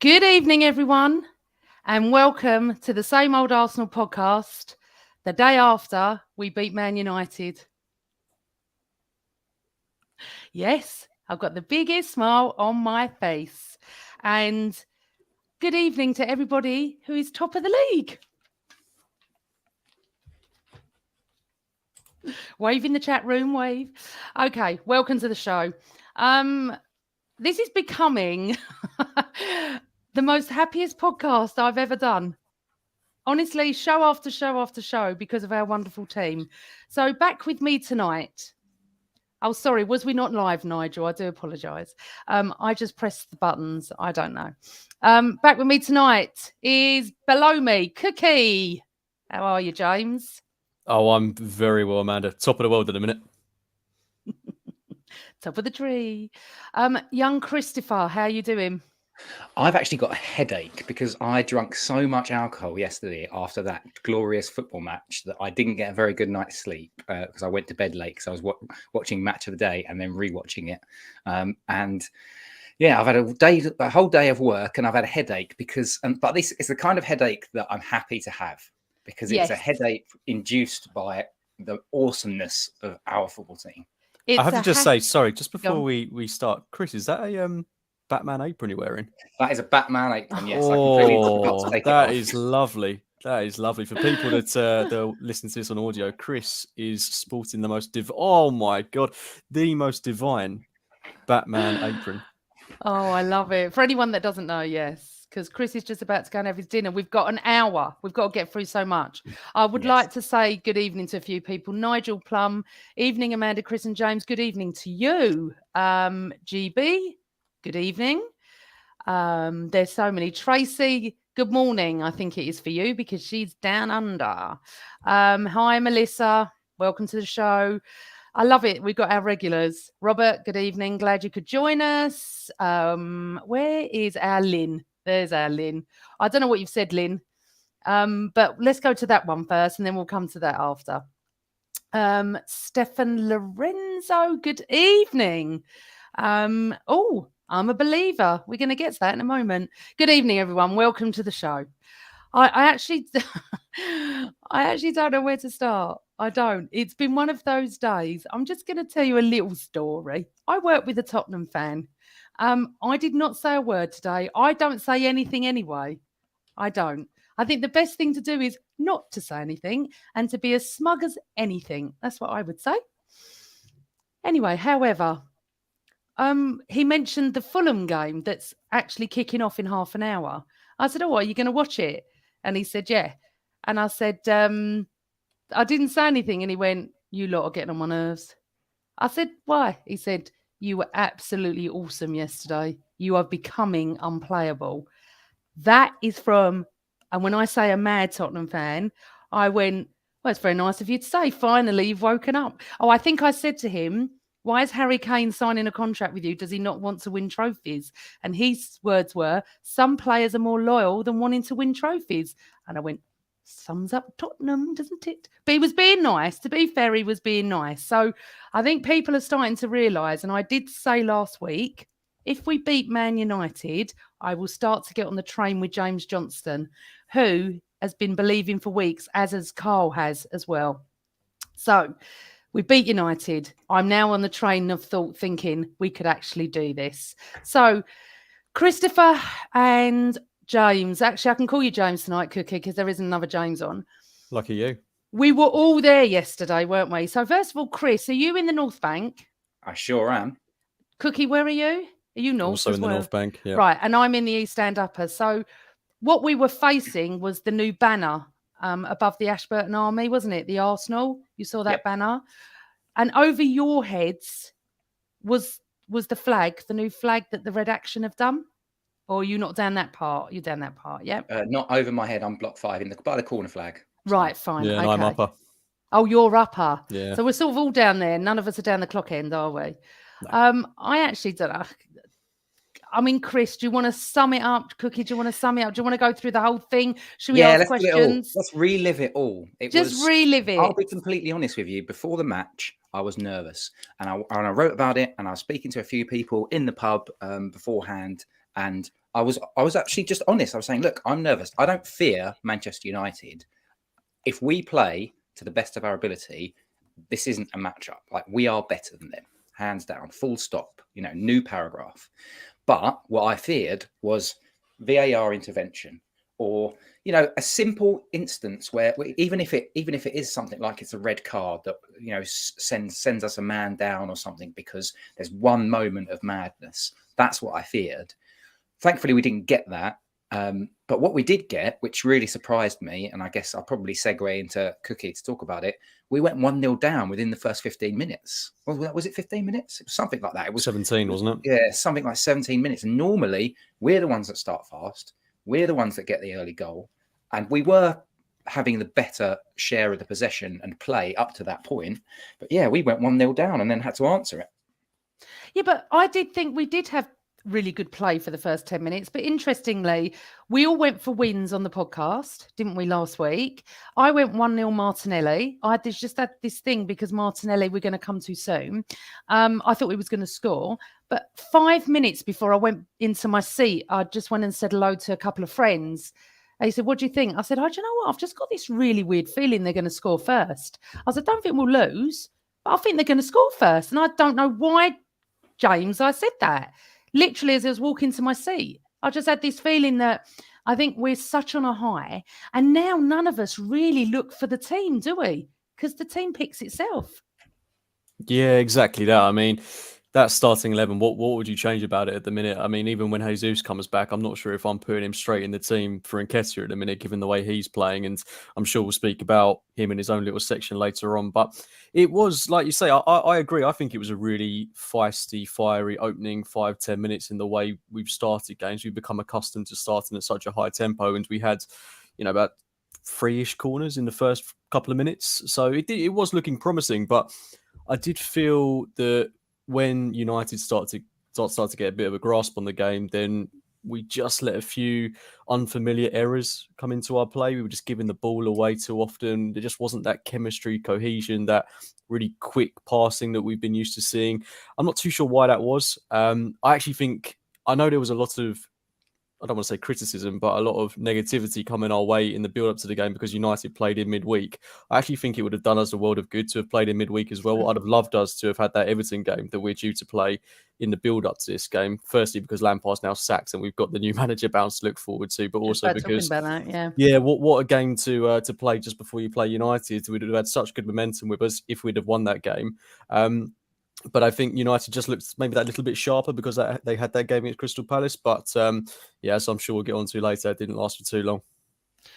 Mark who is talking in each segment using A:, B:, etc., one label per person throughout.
A: Good evening, everyone, and welcome to the Same Old Arsenal podcast, the day after we beat Man United. Yes, I've got the biggest smile on my face. And good evening to everybody who is top of the league. Wave in the chat room, wave. Okay, welcome to the show. This is becoming the most happiest podcast I've ever done. Honestly, show after show after show because of our wonderful team. So back with me tonight. Oh, sorry, was we not live, Nigel? I do apologise. I just pressed the buttons. I don't know. Back with me tonight is below me, Cookie. How are you, James?
B: Oh, I'm very well, Amanda. Top of the world at the minute.
A: Top of the tree. Young Christopher, how are you doing?
C: I've actually got a headache because I drank so much alcohol yesterday after that glorious football match that I didn't get a very good night's sleep because I went to bed late because I was watching Match of the Day and then rewatching it. And yeah, I've had a whole day of work and I've had a headache but this is the kind of headache that I'm happy to have because it's a headache induced by the awesomeness of our football team.
B: I have to just say, sorry, just before we start, Chris, is that a Batman apron you're wearing?
C: That is a Batman apron, yes.
B: Oh, that is lovely. That is lovely. For people that listen to this on audio, Chris is sporting the most oh my God, the most divine Batman apron.
A: Oh, I love it. For anyone that doesn't know, yes, because Chris is just about to go and have his dinner. We've got an hour. We've got to get through so much. I would like to say good evening to a few people. Nigel Plum, evening, Amanda, Chris and James. Good evening to you. GB, good evening. There's so many. Tracy, good morning. I think it is for you because she's down under. Hi, Melissa. Welcome to the show. I love it. We've got our regulars. Robert, good evening. Glad you could join us. Where is our Lynn? There's our Lynn. I don't know what you've said, Lynn. But let's go to that one first and then we'll come to that after. Stefan Lorenzo, good evening. I'm a believer. We're going to get to that in a moment. Good evening, everyone. Welcome to the show. I actually don't know where to start. I don't. It's been one of those days. I'm just going to tell you a little story. I work with a Tottenham fan. I did not say a word today. I don't say anything anyway. I don't. I think the best thing to do is not to say anything and to be as smug as anything. That's what I would say. Anyway, however, he mentioned the Fulham game that's actually kicking off in half an hour. I said, are you going to watch it? And he said, yeah. And I said, I didn't say anything. And he went, you lot are getting on my nerves. I said, why? He said, you were absolutely awesome yesterday. You are becoming unplayable. That is from, and when I say a mad Tottenham fan, I went, well, it's very nice of you to say. Finally, you've woken up. Oh, I think I said to him, why is Harry Kane signing a contract with you? Does he not want to win trophies? And his words were, some players are more loyal than wanting to win trophies. And I went, sums up Tottenham, doesn't it? But he was being nice. To be fair, he was being nice. So I think people are starting to realise, and I did say last week, if we beat Man United, I will start to get on the train with James Johnston, who has been believing for weeks, as Carl has as well. So we beat United. I'm now on the train of thought thinking we could actually do this. So Christopher and James, actually I can call you James tonight, Cookie, because there isn't another James on.
B: Lucky you.
A: We were all there yesterday, weren't we? So first of all, Chris, are you in the North Bank?
C: I sure am.
A: Cookie, where are you? Are you North
B: also
A: as
B: in
A: well?
B: the North Bank, yeah.
A: Right, and I'm in the East End Upper. So what we were facing was the new banner above the Ashburton Army, wasn't it? The Arsenal. You saw that banner. And over your heads was the flag, the new flag that the Red Action have done? Or are you not down that part? You're down that part, yeah?
C: Not over my head. I'm block 5 by the corner flag.
A: Right, fine.
B: Yeah, and
A: okay.
B: I'm upper.
A: Oh, you're upper.
B: Yeah.
A: So we're sort of all down there. None of us are down the clock end, are we?
B: No.
A: I actually don't know. I mean, Chris, do you want to sum it up? Cookie, do you want to sum it up? Do you want to go through the whole thing? Should we ask questions?
C: Let's relive it all.
A: Relive it.
C: I'll be completely honest with you. Before the match, I was nervous. And I wrote about it and I was speaking to a few people in the pub beforehand. And I was actually just honest. I was saying, look, I'm nervous. I don't fear Manchester United. If we play to the best of our ability, this isn't a matchup. Like, we are better than them, hands down, full stop, new paragraph. But what I feared was VAR intervention, or a simple instance where even if it is something like it's a red card that sends us a man down or something because there's one moment of madness. That's what I feared. Thankfully, we didn't get that. But what we did get, which really surprised me, and I guess I'll probably segue into Cookie to talk about it, we went 1-0 down within the first 15 minutes. Well, was it 15 minutes? It was something like that. It was
B: 17, wasn't it?
C: Yeah, something like 17 minutes. And normally, we're the ones that start fast. We're the ones that get the early goal. And we were having the better share of the possession and play up to that point. But yeah, we went 1-0 down and then had to answer it.
A: Yeah, but I did think we did have really good play for the first 10 minutes. But interestingly, we all went for wins on the podcast, didn't we, last week? I went 1-0 Martinelli. I just had this thing because Martinelli, we're going to come to soon. I thought we was going to score. But 5 minutes before I went into my seat, I just went and said hello to a couple of friends. They said, what do you think? I said, do you know what? I've just got this really weird feeling they're going to score first. I said, I don't think we'll lose, but I think they're going to score first. And I don't know why, James, I said that. Literally, as I was walking to my seat, I just had this feeling that I think we're such on a high. And now none of us really look for the team, do we? Because the team picks itself.
B: Yeah, exactly that. I mean, that starting 11, what would you change about it at the minute? I mean, even when Jesus comes back, I'm not sure if I'm putting him straight in the team for Nketiah at the minute, given the way he's playing. And I'm sure we'll speak about him in his own little section later on. But it was, like you say, I agree. I think it was a really feisty, fiery opening 5-10 minutes in the way we've started games. We've become accustomed to starting at such a high tempo. And we had, about 3-ish corners in the first couple of minutes. So it was looking promising. But I did feel that when United start to get a bit of a grasp on the game, then we just let a few unfamiliar errors come into our play. We were just giving the ball away too often. There just wasn't that chemistry, cohesion, that really quick passing that we've been used to seeing. I'm not too sure why that was. I actually think, I know there was a lot of, I don't want to say criticism, but a lot of negativity coming our way in the build-up to the game because United played in midweek. I actually think it would have done us a world of good to have played in midweek as well. I'd have loved us to have had that Everton game that we're due to play in the build-up to this game. Firstly, because Lampard's now sacked and we've got the new manager bounce to look forward to, but also because,
A: about that,
B: what a game to play just before you play United. We'd have had such good momentum with us if we'd have won that game. But I think United just looked maybe that little bit sharper because they had that game against Crystal Palace. But as I'm sure we'll get on to later, it didn't last for too long.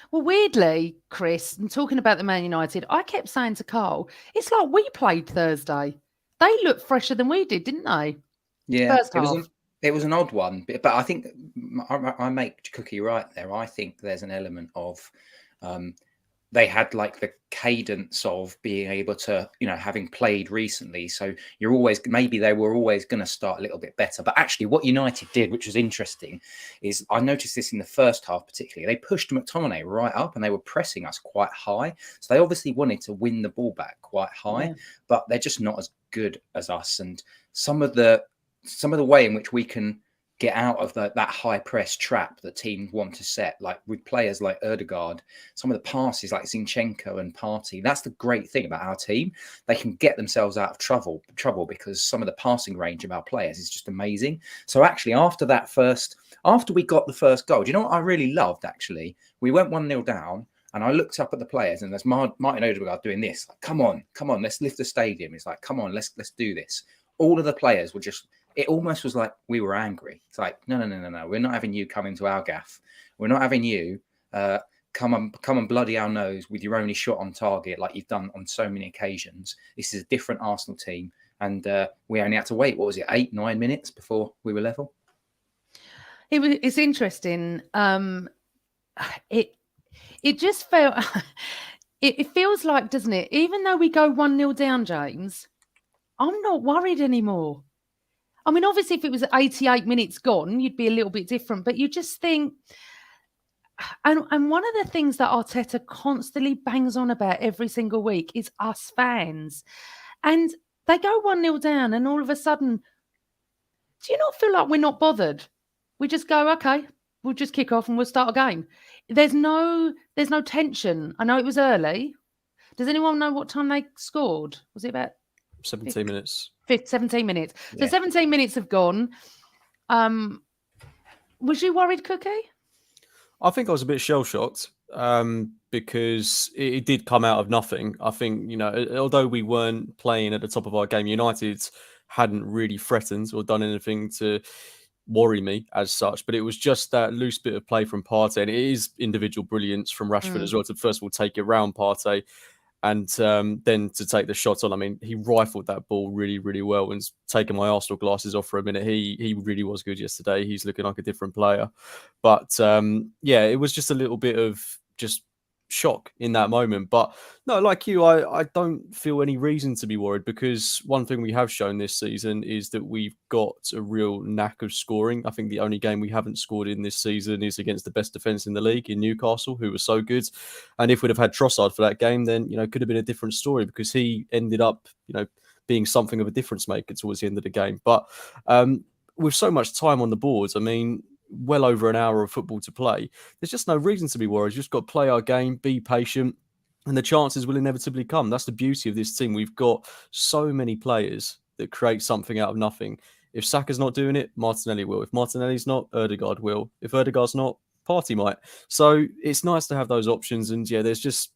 A: Well, weirdly, Chris, and talking about the Man United, I kept saying to Carl, it's like we played Thursday. They looked fresher than we did, didn't they?
C: Yeah,
A: First half.
C: It was an odd one. But I think I make Cookie right there. I think there's an element of they had like the cadence of being able to, having played recently. So maybe they were always going to start a little bit better. But actually what United did, which was interesting, is I noticed this in the first half particularly. They pushed McTominay right up and they were pressing us quite high. So they obviously wanted to win the ball back quite high, but they're just not as good as us. And some of the way in which we can get out of that high press trap that teams want to set, like with players like Ødegaard, some of the passes like Zinchenko and Partey. That's the great thing about our team. They can get themselves out of trouble because some of the passing range of our players is just amazing. So actually, after we got the first goal, do you know what I really loved? Actually, we went 1-0 down. And I looked up at the players, and there's Martin Ødegaard doing this. Like, come on, let's lift the stadium. It's like, come on, let's do this. All of the players were just. It almost was like we were angry. It's like, no. We're not having you come into our gaff. We're not having you come and bloody our nose with your only shot on target like you've done on so many occasions. This is a different Arsenal team. And we only had to wait, 8-9 minutes before we were level?
A: It's interesting. It just felt... it feels like, doesn't it? Even though we go 1-0 down, James, I'm not worried anymore. I mean, obviously, if it was 88 minutes gone, you'd be a little bit different. But you just think, and one of the things that Arteta constantly bangs on about every single week is us fans. And they go 1-0 down, and all of a sudden, do you not feel like we're not bothered? We just go, okay, we'll just kick off and we'll start a game. There's no tension. I know it was early. Does anyone know what time they scored? Was it about
B: 17 minutes?
A: 17 minutes. So
C: Yeah.
A: 17 minutes have gone. Was you worried, Cookie?
B: I think I was a bit shell-shocked because it did come out of nothing. I think, although we weren't playing at the top of our game, United hadn't really threatened or done anything to worry me as such, but it was just that loose bit of play from Partey, and it is individual brilliance from Rashford as well to first of all take it round Partey and then to take the shot on. I mean, he rifled that ball really, really well, and taking my Arsenal glasses off for a minute, he really was good yesterday. He's looking like a different player. But it was just a little bit of just shock in that moment. But no, like you, I don't feel any reason to be worried, because one thing we have shown this season is that we've got a real knack of scoring. I think the only game we haven't scored in this season is against the best defence in the league in Newcastle, who were so good. And if we'd have had Trossard for that game, then could have been a different story, because he ended up being something of a difference maker towards the end of the game. But with so much time on the boards, I mean, well over an hour of football to play, there's just no reason to be worried. You've just got to play our game, be patient, and the chances will inevitably come. That's the beauty of this team. We've got so many players that create something out of nothing. If Saka's not doing it, Martinelli will. If Martinelli's not, Ødegaard will. If Ødegaard's not, Partey might. So it's nice to have those options, and there's just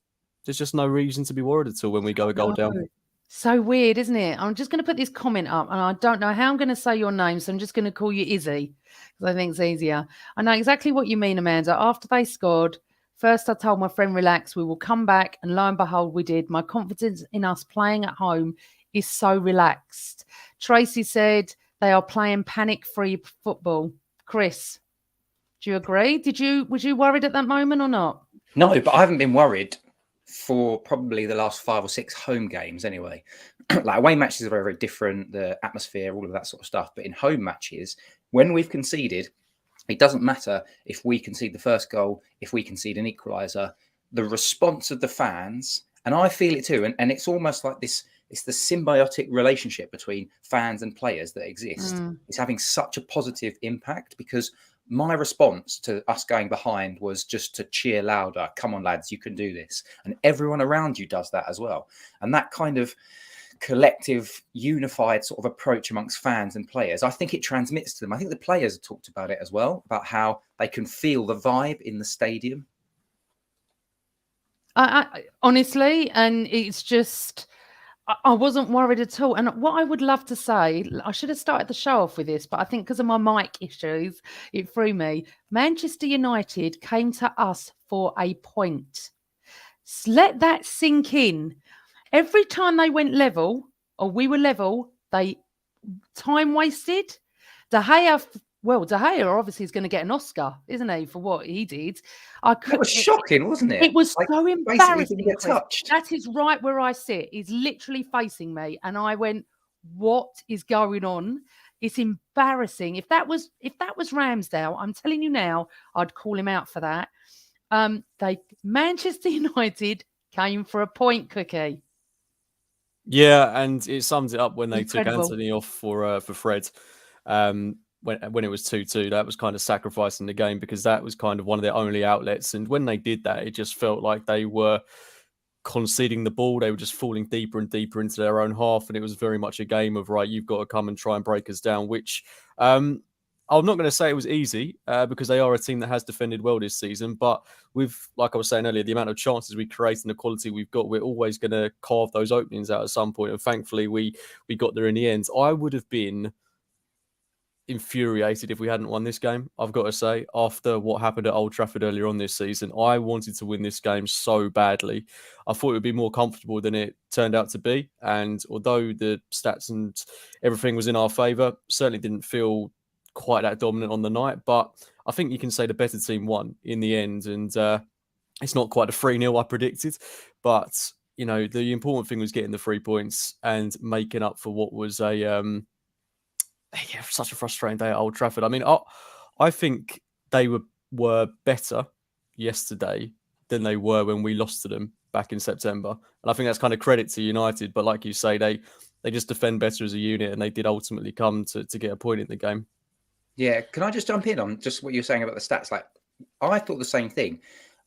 B: no reason to be worried at all when we go a goal down.
A: So weird, isn't it? I'm just going to put this comment up, and I don't know how I'm going to say your name, so I'm just going to call you Izzy, because I think it's easier. I know exactly what you mean, Amanda. After they scored, first I told my friend, relax, we will come back, and lo and behold, we did. My confidence in us playing at home is so relaxed. Tracy said they are playing panic-free football. Chris, do you agree? Was you worried at that moment or not?
C: No, but I haven't been worried for probably the last 5 or 6 home games anyway. Like, away matches are very, very different, the atmosphere, all of that sort of stuff. But in home matches, when we've conceded, it doesn't matter if we concede the first goal, if we concede an equaliser, the response of the fans, and I feel it too, and it's almost like this, it's the symbiotic relationship between fans and players that exist. It's having such a positive impact, because my response to us going behind was just to cheer louder. Come on, lads, you can do this. And everyone around you does that as well. And that kind of collective, unified sort of approach amongst fans and players, I think it transmits to them. I think the players have talked about it as well, about how they can feel the vibe in the stadium.
A: I honestly, and it's just, I wasn't worried at all. And what I would love to say, I should have started the show off with this, but I think because of my mic issues, it threw me. Manchester United came to us for a point. Let that sink in. Every time they went level, or we were level, they time wasted. De Gea obviously is going to get an Oscar, isn't he, for what he did?
C: It was shocking, wasn't it?
A: It was so embarrassing.
C: Didn't get touched.
A: That is right where I sit. He's literally facing me, and I went, "What is going on?" It's embarrassing. If that was Ramsdale, I'm telling you now, I'd call him out for that. Manchester United came for a point, Cookie.
B: Yeah, and it sums it up when they
A: Incredible.
B: took Anthony off for Fred. When it was 2-2, that was kind of sacrificing the game, because that was kind of one of their only outlets. And when they did that, it just felt like they were conceding the ball. They were just falling deeper and deeper into their own half. And it was very much a game of, right, you've got to come and try and break us down, which I'm not going to say it was easy, because they are a team that has defended well this season. But with, like I was saying earlier, the amount of chances we create and the quality we've got, we're always going to carve those openings out at some point. And thankfully, we got there in the end. I would have been infuriated if we hadn't won this game, I've got to say. After what happened at Old Trafford earlier on this season, I wanted to win this game so badly. I thought it would be more comfortable than it turned out to be. And although the stats and everything was in our favour, certainly didn't feel quite that dominant on the night. But I think you can say the better team won in the end. And it's not quite a 3-0 I predicted. But, the important thing was getting the 3 points and making up for what was such a frustrating day at Old Trafford. I mean, I think they were better yesterday than they were when we lost to them back in September. And I think that's kind of credit to United. But like you say, they just defend better as a unit, and they did ultimately come to get a point in the game.
C: Yeah, can I just jump in on just what you were saying about the stats? Like, I thought the same thing.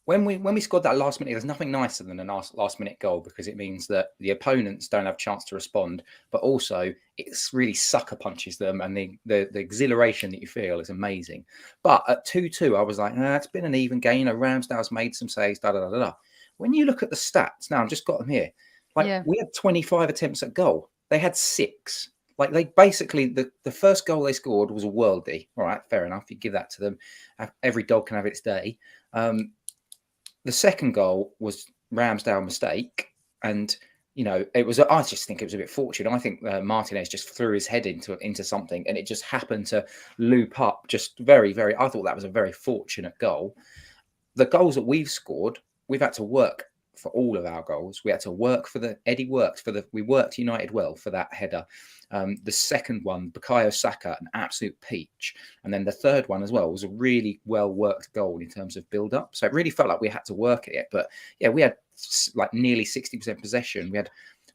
C: When we scored that last minute, there's nothing nicer than a last minute goal, because it means that the opponents don't have a chance to respond, but also it's really sucker punches them, and the exhilaration that you feel is amazing. But at 2-2, I was like, it's been an even game. Ramsdale's made some saves, da da da da. When you look at the stats now, I've just got them here. Like, we had 25 attempts at goal. They had 6. Like, they basically, the first goal they scored was a worldie. All right, fair enough. You give that to them. Every dog can have its day. The second goal was Ramsdale mistake, and it was. I just think it was a bit fortunate. I think Martinez just threw his head into something, and it just happened to loop up. Just very, very. I thought that was a very fortunate goal. The goals that we've scored, we've had to work for all of our goals. We had to work for we worked United well for that header. The second one, Bukayo Saka, an absolute peach. And then the third one as well was a really well worked goal in terms of build up. So it really felt like we had to work at it. But yeah, we had like nearly 60% possession.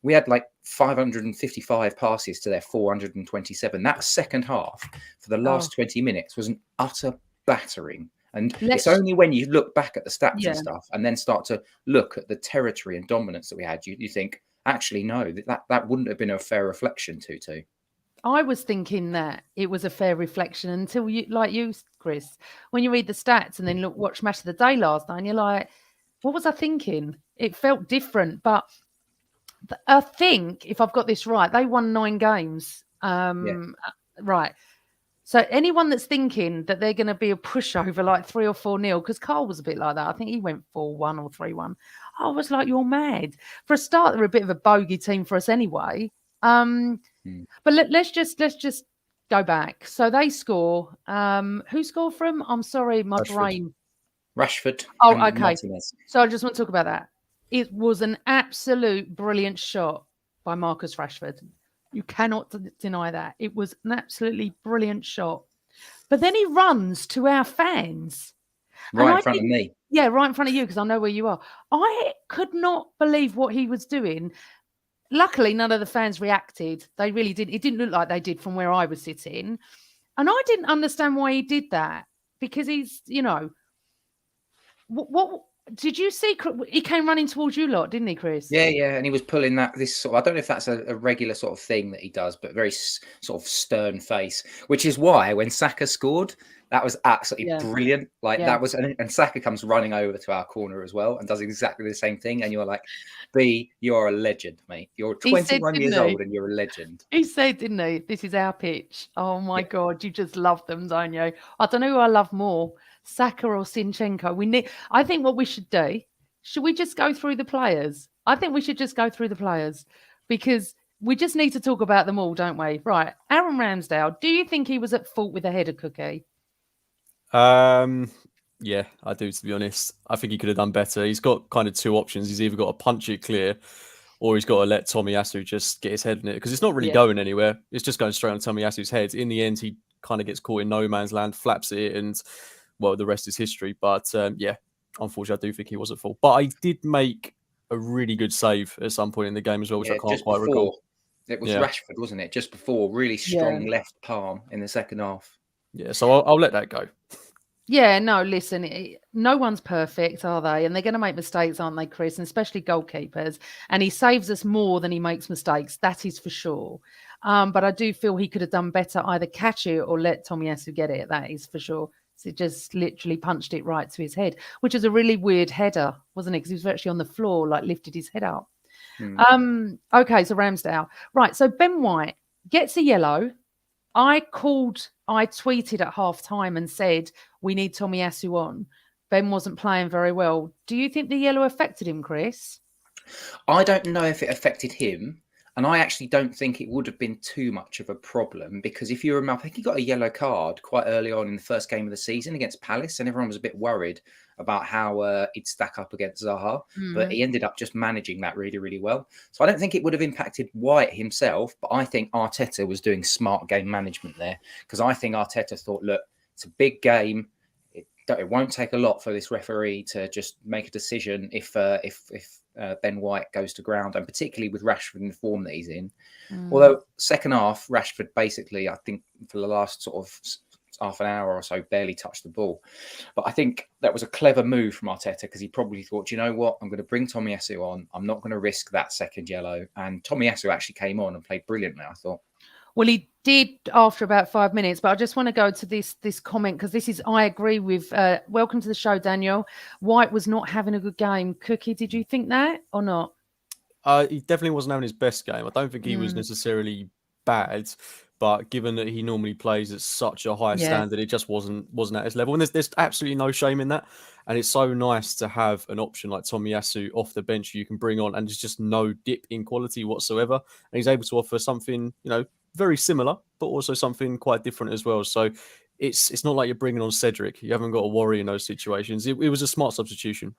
C: We had like 555 passes to their 427. That second half for the last 20 minutes was an utter battering. And it's only when you look back at the stats and stuff, and then start to look at the territory and dominance that we had, you think, actually, no, that wouldn't have been a fair reflection, 2-2.
A: I was thinking that it was a fair reflection until you, Chris, when you read the stats and then watch Match of the Day last night, and you're like, what was I thinking? It felt different. But I think, if I've got this right, they won 9 games. Right. So anyone that's thinking that they're going to be a pushover like 3 or 4-0, because Carl was a bit like that. I think he went 4-1 or 3-1. I was like, you're mad. For a start, they're a bit of a bogey team for us anyway. But let's just go back. So they score. Who scored from? I'm sorry, my brain.
C: Rashford.
A: Oh, okay.
C: Martinez.
A: So I just want to talk about that. It was an absolute brilliant shot by Marcus Rashford. You cannot deny that. It was an absolutely brilliant shot. But then he runs to our fans.
C: Right in front of me.
A: Yeah, right in front of you, because I know where you are. I could not believe what he was doing. Luckily, none of the fans reacted. They really didn't. It didn't look like they did from where I was sitting. And I didn't understand why he did that, because he's, what did you see? He came running towards you lot, didn't he, Chris?
C: Yeah. And he was pulling this sort of, I don't know if that's a regular sort of thing that he does, but very sort of stern face, which is why when Saka scored, that was absolutely brilliant. Like that was, and Saka comes running over to our corner as well and does exactly the same thing. And you're like, B, you're a legend, mate. You're 21 years old and you're a legend.
A: He said, didn't he? This is our pitch. Oh my God, you just love them, don't you? I don't know who I love more, Saka or Zinchenko. I think what we should do, should we just go through the players? I think we should just go through the players, because we just need to talk about them all, don't we? Right. Aaron Ramsdale, do you think he was at fault with the header, Cookie?
B: Yeah, I do, to be honest. I think he could have done better. He's got kind of 2 options. He's either got to punch it clear, or he's got to let Tomiyasu just get his head in it, because it's not really going anywhere. It's just going straight on Tomiyasu's head. In the end, he kind of gets caught in no man's land, flaps it, and, well, the rest is history. But, unfortunately, I do think he was at fault. But I did make a really good save at some point in the game as well, which I can't quite recall.
C: It was Rashford, wasn't it? Just before, really strong left palm in the second half.
B: Yeah, so I'll let that go.
A: Yeah, no, listen, no one's perfect, are they? And they're going to make mistakes, aren't they, Chris? And especially goalkeepers. And he saves us more than he makes mistakes. That is for sure. But I do feel he could have done better, either catch it or let Tomiyasu get it. That is for sure. So he just literally punched it right to his head, which is a really weird header, wasn't it? Because he was actually on the floor, like lifted his head up. Okay, so Ramsdale. Right, so Ben White gets a yellow. I tweeted at half time and said, we need Tomiyasu on. Ben wasn't playing very well. Do you think the yellow affected him, Chris?
C: I don't know if it affected him. And I actually don't think it would have been too much of a problem, because if you remember, I think he got a yellow card quite early on in the first game of the season against Palace, and everyone was a bit worried about how he'd stack up against Zaha. But he ended up just managing that really, really well. So I don't think it would have impacted White himself, but I think Arteta was doing smart game management there, because I think Arteta thought, look, it's a big game. It won't take a lot for this referee to just make a decision if Ben White goes to ground, and particularly with Rashford in the form that he's in. Although second half, Rashford basically, I think for the last sort of half an hour or so barely touched the ball. But I think that was a clever move from Arteta because he probably thought, you know what, I'm going to bring Tomiyasu on. I'm not going to risk that second yellow. And Tomiyasu actually came on and played brilliantly, I thought.
A: Well, he did after about 5 minutes, but I just want to go to this comment because I agree with. Welcome to the show, Daniel. White was not having a good game. Cookie, did you think that or not?
B: He definitely wasn't having his best game. I don't think he was necessarily bad, but given that he normally plays at such a high standard, it just wasn't at his level. And there's absolutely no shame in that. And it's so nice to have an option like Tomiyasu off the bench you can bring on, and there's just no dip in quality whatsoever. And he's able to offer something, very similar, but also something quite different as well. So it's not like you're bringing on Cedric. You haven't got to worry in those situations. It was a smart substitution.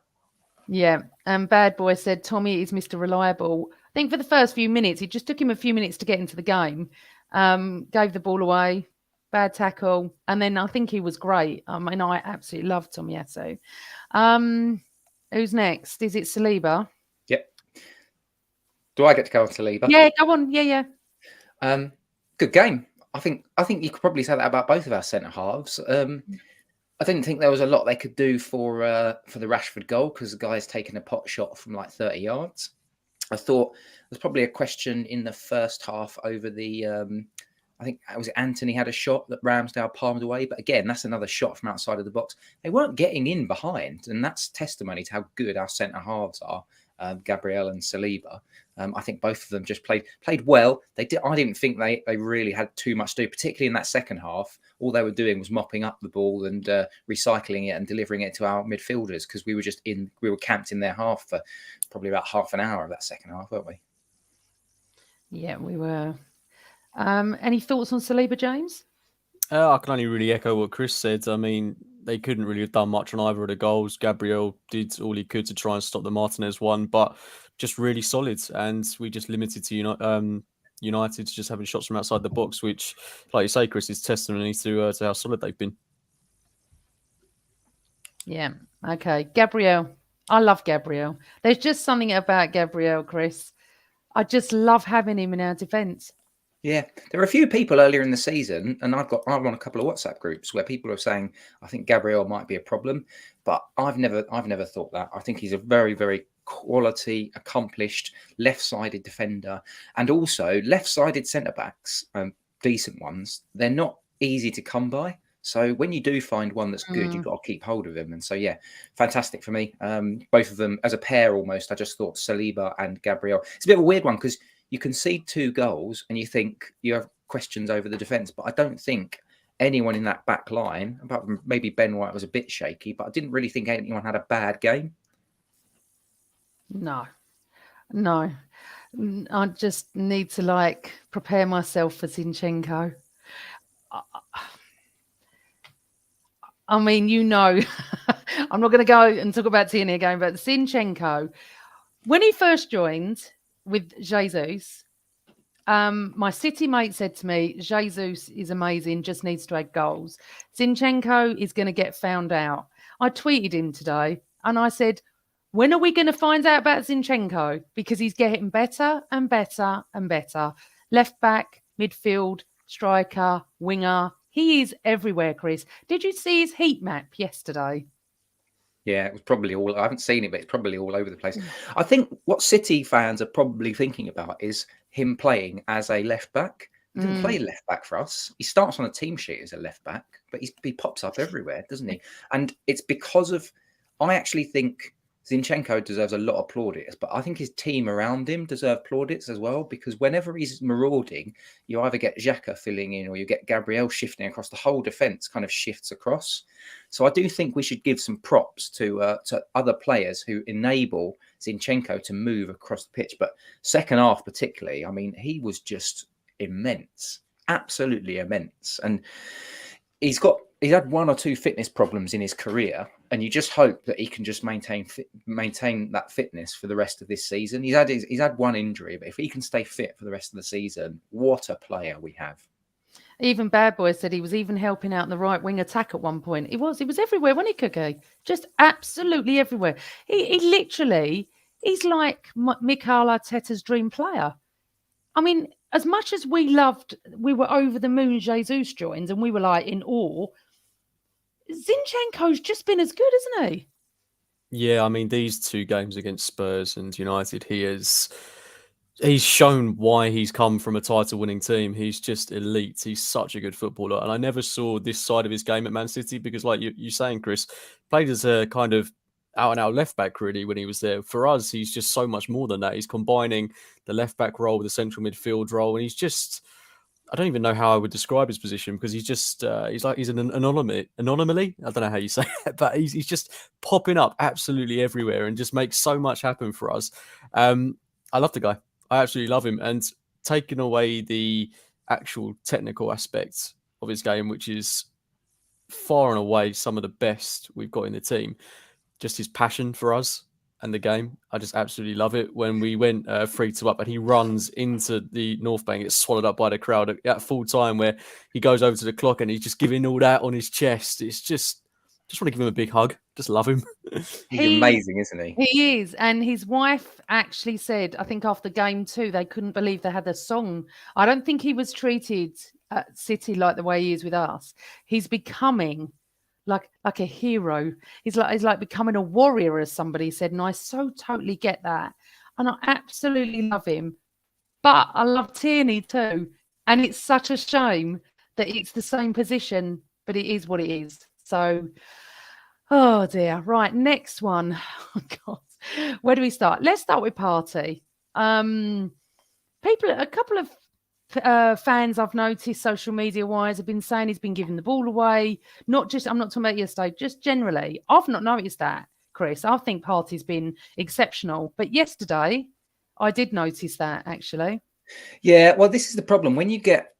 A: Yeah, and Bad Boy said Tommy is Mr. Reliable. I think for the first few minutes, it just took him a few minutes to get into the game. Gave the ball away, bad tackle, and then I think he was great. I absolutely love Tomiyasu. Who's next? Is it Saliba?
C: Yep. Do I get to go on Saliba?
A: Yeah, go on. Yeah.
C: Good game. I think you could probably say that about both of our centre halves. I didn't think there was a lot they could do for the Rashford goal because the guy's taken a pot shot from like 30 yards. I thought there's probably a question in the first half over the. I think it was Anthony had a shot that Ramsdale palmed away, but again, that's another shot from outside of the box. They weren't getting in behind, and that's testimony to how good our centre halves are. Gabriel and Saliba. I think both of them just played well. I didn't think they really had too much to do, particularly in that second half. All they were doing was mopping up the ball and recycling it and delivering it to our midfielders because we were camped in their half for probably about half an hour of that second half, weren't we?
A: Yeah, we were. Any thoughts on Saliba, James?
B: I can only really echo what Chris said. I mean, they couldn't really have done much on either of the goals. Gabriel did all he could to try and stop the Martinez one, but just really solid. And we just limited to United just having shots from outside the box, which, like you say, Chris, is testimony to how solid they've been.
A: Yeah. Okay. Gabriel. I love Gabriel. There's just something about Gabriel, Chris. I just love having him in our defence.
C: Yeah, there were a few people earlier in the season, and I'm on a couple of WhatsApp groups where people are saying, I think Gabriel might be a problem, but I've never thought that. I think he's a very, very quality, accomplished, left-sided defender, and also left-sided centre-backs, decent ones. They're not easy to come by. So when you do find one that's good, you've got to keep hold of him. And so, yeah, fantastic for me. Both of them as a pair almost. I just thought Saliba and Gabriel. It's a bit of a weird one because you concede 2 goals and you think you have questions over the defence, but I don't think anyone in that back line, apart from maybe Ben White was a bit shaky, but I didn't really think anyone had a bad game.
A: No. I just need to prepare myself for Zinchenko. I mean, I'm not going to go and talk about Tierney again, but Zinchenko, when he first joined with Jesus, my City mate said to me, Jesus is amazing, just needs to add goals. Zinchenko is going to get found out. I tweeted him today and I said, when are we going to find out about Zinchenko? Because he's getting better and better and better. Left back, midfield, striker, winger. He is everywhere, Chris. Did you see his heat map yesterday?
C: Yeah, it was probably I haven't seen it, but it's probably all over the place. I think what City fans are probably thinking about is him playing as a left back. He didn't play left back for us. He starts on a team sheet as a left back, but he pops up everywhere, doesn't he? And it's because of, I actually think Zinchenko deserves a lot of plaudits, but I think his team around him deserve plaudits as well, because whenever he's marauding, you either get Xhaka filling in or you get Gabriel shifting across. The whole defence kind of shifts across. So I do think we should give some props to other players who enable Zinchenko to move across the pitch. But second half particularly, I mean, he was just immense, absolutely immense. And he's had 1 or 2 fitness problems in his career, and you just hope that he can just maintain that fitness for the rest of this season. He's had 1 injury, but if he can stay fit for the rest of the season, what a player we have. Even
A: Bad Boy said he was even helping out in the right wing attack at one point. He was everywhere, wasn't he, Cookie? Just absolutely everywhere. He's like Mikel Arteta's dream player. I mean, as much as we were over the moon Jesus joins and we were like in awe, Zinchenko's just been as good, isn't he?
B: Yeah, I mean, these 2 games against Spurs and United, he's shown why he's come from a title-winning team. He's just elite. He's such a good footballer. And I never saw this side of his game at Man City because, like you're saying, Chris, played as a kind of out-and-out left-back, really, when he was there. For us, he's just so much more than that. He's combining the left-back role with the central midfield role, and he's just... I don't even know how I would describe his position because he's just he's an anomaly. I don't know how you say it, but he's just popping up absolutely everywhere and just makes so much happen for us. I love the guy. I absolutely love him. And taking away the actual technical aspects of his game, which is far and away some of the best we've got in the team, just his passion for us and the game. I just absolutely love it. When we went 3-2 up and he runs into the North Bank, gets swallowed up by the crowd at full time, where he goes over to the clock and he's just giving all that on his chest. It's just want to give him a big hug. Just love him.
C: He's amazing, isn't he?
A: He is. And his wife actually said, I think after game 2, they couldn't believe they had a song. I don't think he was treated at City like the way he is with us. He's becoming like a hero. He's like becoming a warrior, as somebody said, and I so totally get that. And I absolutely love him. But I love Tierney too. And it's such a shame that it's the same position, but it is what it is. So, oh dear. Right, next one. Oh God. Where do we start? Let's start with Partey. A couple of fans I've noticed social media wise have been saying he's been giving the ball away. I'm not talking about yesterday, just generally. I've not noticed that, Chris. I think Partey's been exceptional. But yesterday, I did notice that, actually.
C: Yeah, well, this is the problem. When you get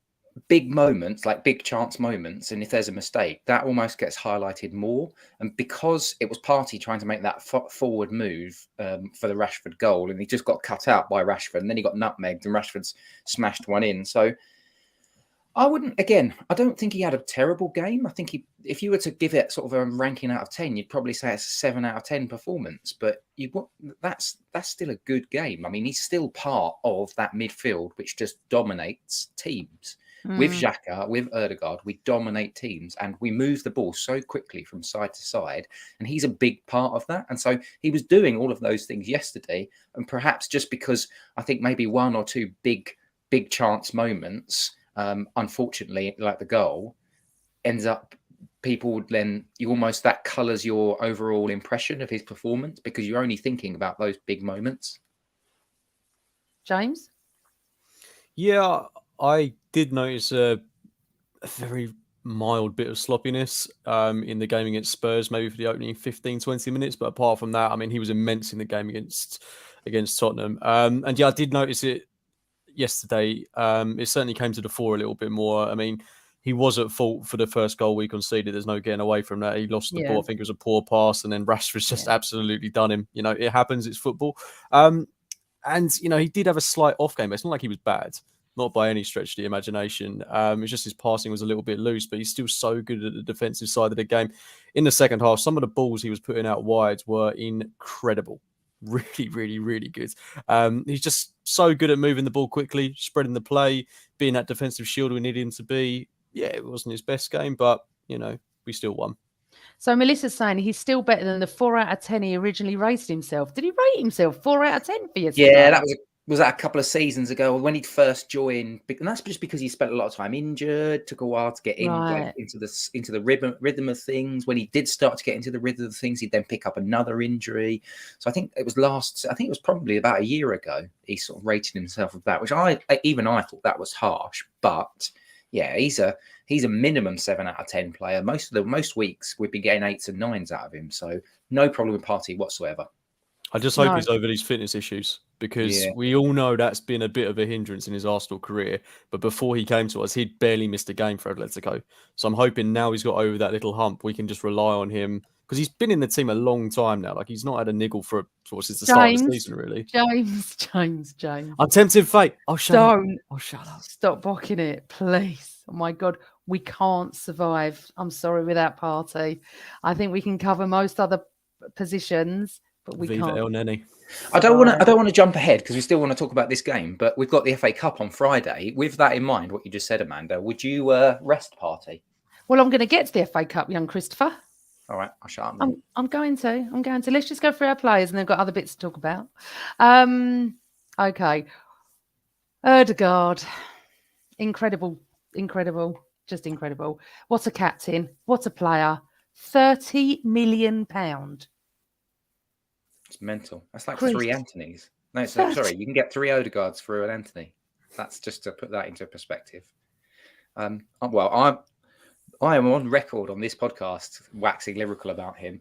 C: big moments, like big chance moments, and if there's a mistake, that almost gets highlighted more. And because it was Partey trying to make that forward move for the Rashford goal, and he just got cut out by Rashford, and then he got nutmegged, and Rashford's smashed one in. So I don't think he had a terrible game. I think if you were to give it sort of a ranking out of 10, you'd probably say it's a 7 out of 10 performance. But that's still a good game. I mean, he's still part of that midfield, which just dominates teams. With Xhaka, with Ødegaard, we dominate teams and we move the ball so quickly from side to side. And he's a big part of that. And so he was doing all of those things yesterday. And perhaps just because I think maybe 1 or 2 big chance moments, unfortunately, like the goal, ends up that colours your overall impression of his performance because you're only thinking about those big moments.
A: James?
B: Yeah, I did notice a very mild bit of sloppiness in the game against Spurs, maybe for the opening 15-20 minutes. But apart from that, I mean, he was immense in the game against Tottenham. And yeah, I did notice it yesterday. It certainly came to the fore a little bit more. I mean, he was at fault for the first goal we conceded. There's no getting away from that. He lost the ball. I think it was a poor pass, and then Rashford's just absolutely done him. You know, it happens. It's football. And, you know, he did have a slight off game. It's not like he was bad, not by any stretch of the imagination. It's just his passing was a little bit loose, but he's still so good at the defensive side of the game. In the second half, some of the balls he was putting out wide were incredible. Really, really, really good. He's just so good at moving the ball quickly, spreading the play, being that defensive shield we needed him to be. Yeah, it wasn't his best game, but, you know, we still won.
A: So Melissa's saying he's still better than the 4 out of 10 he originally rated himself. Did he rate himself 4 out of 10 for yesterday?
C: Yeah, that was that a couple of seasons ago when he'd first joined, and that's just because he spent a lot of time injured, took a while to get into the rhythm of things. When he did start to get into the rhythm of things, he'd then pick up another injury. So I think it was probably about a year ago he sort of rated himself with that, which I thought that was harsh. But yeah, he's a minimum 7 out of 10 player. Most weeks we've been getting 8s and 9s out of him, so no problem with Partey whatsoever.
B: I just hope he's over these fitness issues, because we all know that's been a bit of a hindrance in his Arsenal career. But before he came to us, he'd barely missed a game for Atletico. So I'm hoping now he's got over that little hump, we can just rely on him, because he's been in the team a long time now. Like, he's not had a niggle since the start of the season, really.
A: James.
B: I'm tempted fate. Oh, shut up.
A: Stop bocking it, please. Oh my God, we can't survive. I'm sorry, without Partey. I think we can cover most other positions, but we
B: Viva
A: can't.
B: El Neni.
C: I don't want to jump ahead because we still want to talk about this game, but we've got the FA Cup on Friday. With that in mind, what you just said, Amanda, would you rest Partey?
A: Well, I'm going to get to the FA Cup, young Christopher.
C: All right, I'll shut up then.
A: I'm going to. Let's just go through our players, and they've got other bits to talk about. Okay. Erdegaard. Incredible. Just incredible. What a captain. What a player. £30 million.
C: It's mental. That's like
A: Chris.
C: 3 Anthonys. No, sorry, you can get 3 Odegaards for an Anthony. That's just to put that into perspective. Well, I am on record on this podcast waxing lyrical about him.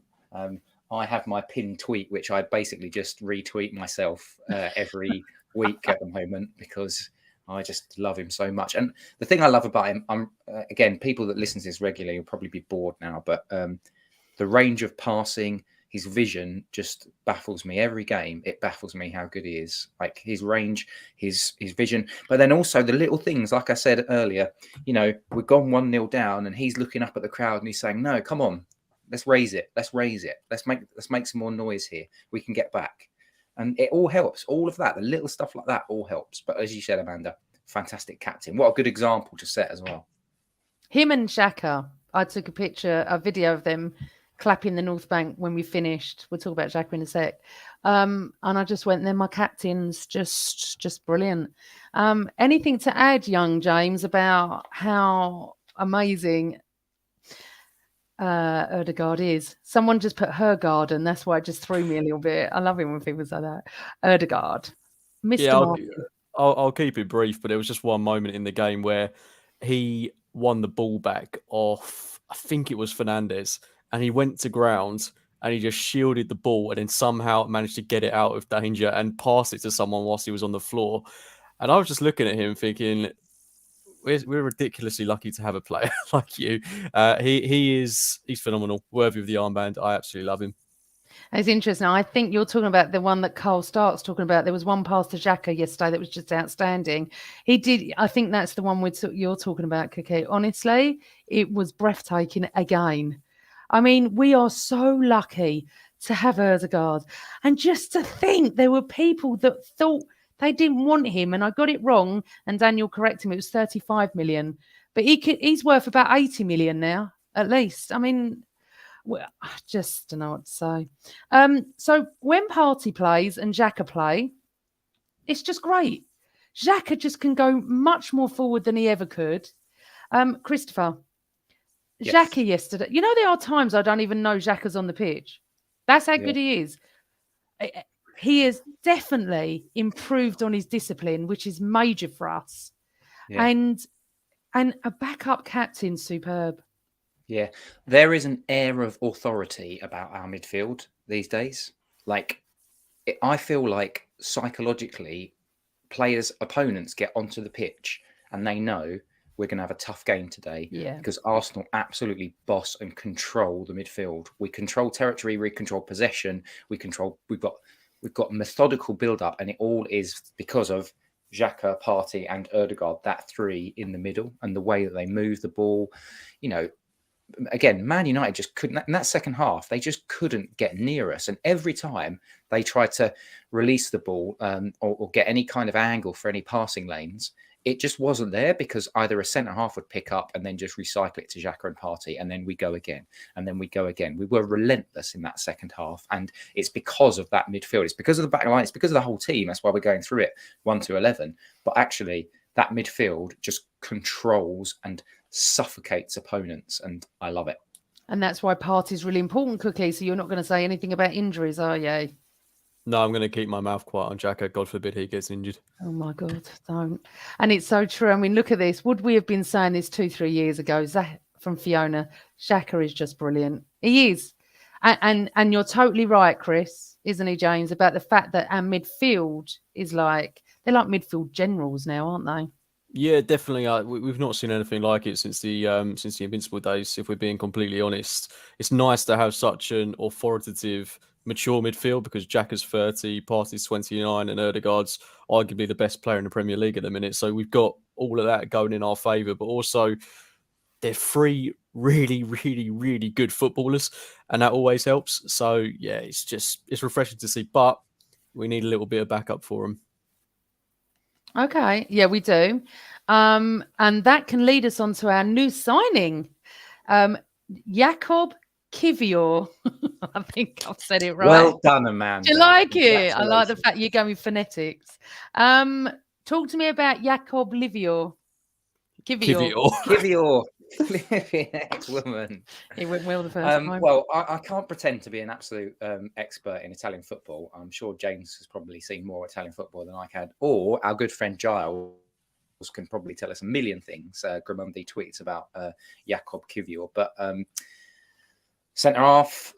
C: I have my pinned tweet, which I basically just retweet myself every week at the moment because I just love him so much. And the thing I love about him, again, people that listen to this regularly will probably be bored now, but the range of passing, his vision just baffles me every game. It baffles me how good he is. Like his range, his vision, but then also the little things. Like I said earlier, we've gone 1-0 down, and he's looking up at the crowd and he's saying, "No, come on, let's raise it. Let's make some more noise here. We can get back." And it all helps. All of that, the little stuff like that, all helps. But as you said, Amanda, fantastic captain. What a good example to set as well.
A: Him and Xhaka. I took a video of them clapping the North Bank when we finished. We'll talk about Xhaka in a sec. And I just went, they're my captains, just brilliant. Anything to add, young James, about how amazing Erdegaard is? Someone just put her garden. That's why it just threw me a little bit. I love it when people say that. Erdegaard. Mr. Martin.
B: I'll keep it brief, but there was just one moment in the game where he won the ball back off, I think it was Fernandes, and he went to ground and he just shielded the ball and then somehow managed to get it out of danger and pass it to someone whilst he was on the floor. And I was just looking at him thinking, we're ridiculously lucky to have a player like you. He's phenomenal, worthy of the armband. I absolutely love him.
A: It's interesting. I think you're talking about the one that Carl Stark's talking about. There was one pass to Xhaka yesterday that was just outstanding. He did. I think that's the one you're talking about, Kiki. Honestly, it was breathtaking again. I mean, we are so lucky to have Erdegaard. And just to think there were people that thought they didn't want him, and I got it wrong, and Daniel corrected him, it was 35 million. But he's worth about 80 million now, at least. I mean, well, I just don't know what to say. So when Partey plays and Xhaka play, it's just great. Xhaka just can go much more forward than he ever could. Christopher, yes. Xhaka yesterday. There are times I don't even know Xhaka's on the pitch. That's how good he is. He has definitely improved on his discipline, which is major for us. Yeah. And a backup captain, superb.
C: Yeah, there is an air of authority about our midfield these days. I feel like psychologically, opponents get onto the pitch and they know we're going to have a tough game today because Arsenal absolutely boss and control the midfield. We control territory, we control possession, we've got methodical build-up, and it all is because of Xhaka, Partey and Erdegaard, that 3 in the middle, and the way that they move the ball. Again, Man United just couldn't, in that second half, they just couldn't get near us. And every time they tried to release the ball or get any kind of angle for any passing lanes, it just wasn't there because either a centre-half would pick up and then just recycle it to Xhaka and Partey, and then we go again, and then we go again. We were relentless in that second half, and it's because of that midfield. It's because of the back line. It's because of the whole team. That's why we're going through it 1 to 11. But actually, that midfield just controls and suffocates opponents, and I love it.
A: And that's why Partey is really important, Cookie. So you're not going to say anything about injuries, are you?
B: No, I'm going to keep my mouth quiet on Xhaka. God forbid he gets injured.
A: Oh my God, don't. And it's so true. I mean, look at this. Would we have been saying this 2-3 years ago? From Fiona, Xhaka is just brilliant. He is. And you're totally right, Chris, isn't he, James, about the fact that our midfield is they're like midfield generals now, aren't they?
B: Yeah, definitely. We've not seen anything like it since the Invincible days, if we're being completely honest. It's nice to have such an authoritative, mature midfield because Xhaka's 30, Partey's 29, and Erdegaard's arguably the best player in the Premier League at the minute. So we've got all of that going in our favour, but also they're three really, really, really good footballers, and that always helps. So yeah, it's refreshing to see, but we need a little bit of backup for them.
A: Okay, yeah, we do. And that can lead us on to our new signing, Jakub Kiwior. I think I've said it right.
C: Well done, Amanda.
A: Do you like it? I like the fact you're going with phonetics. Talk to me about Jakub Kiwior.
C: Kiwior. Ex-woman.
A: It went well the first time.
C: Well, I can't pretend to be an absolute expert in Italian football. I'm sure James has probably seen more Italian football than I can, or our good friend Giles can probably tell us a million things. Grimundi tweets about Jakub Kiwior, but centre half.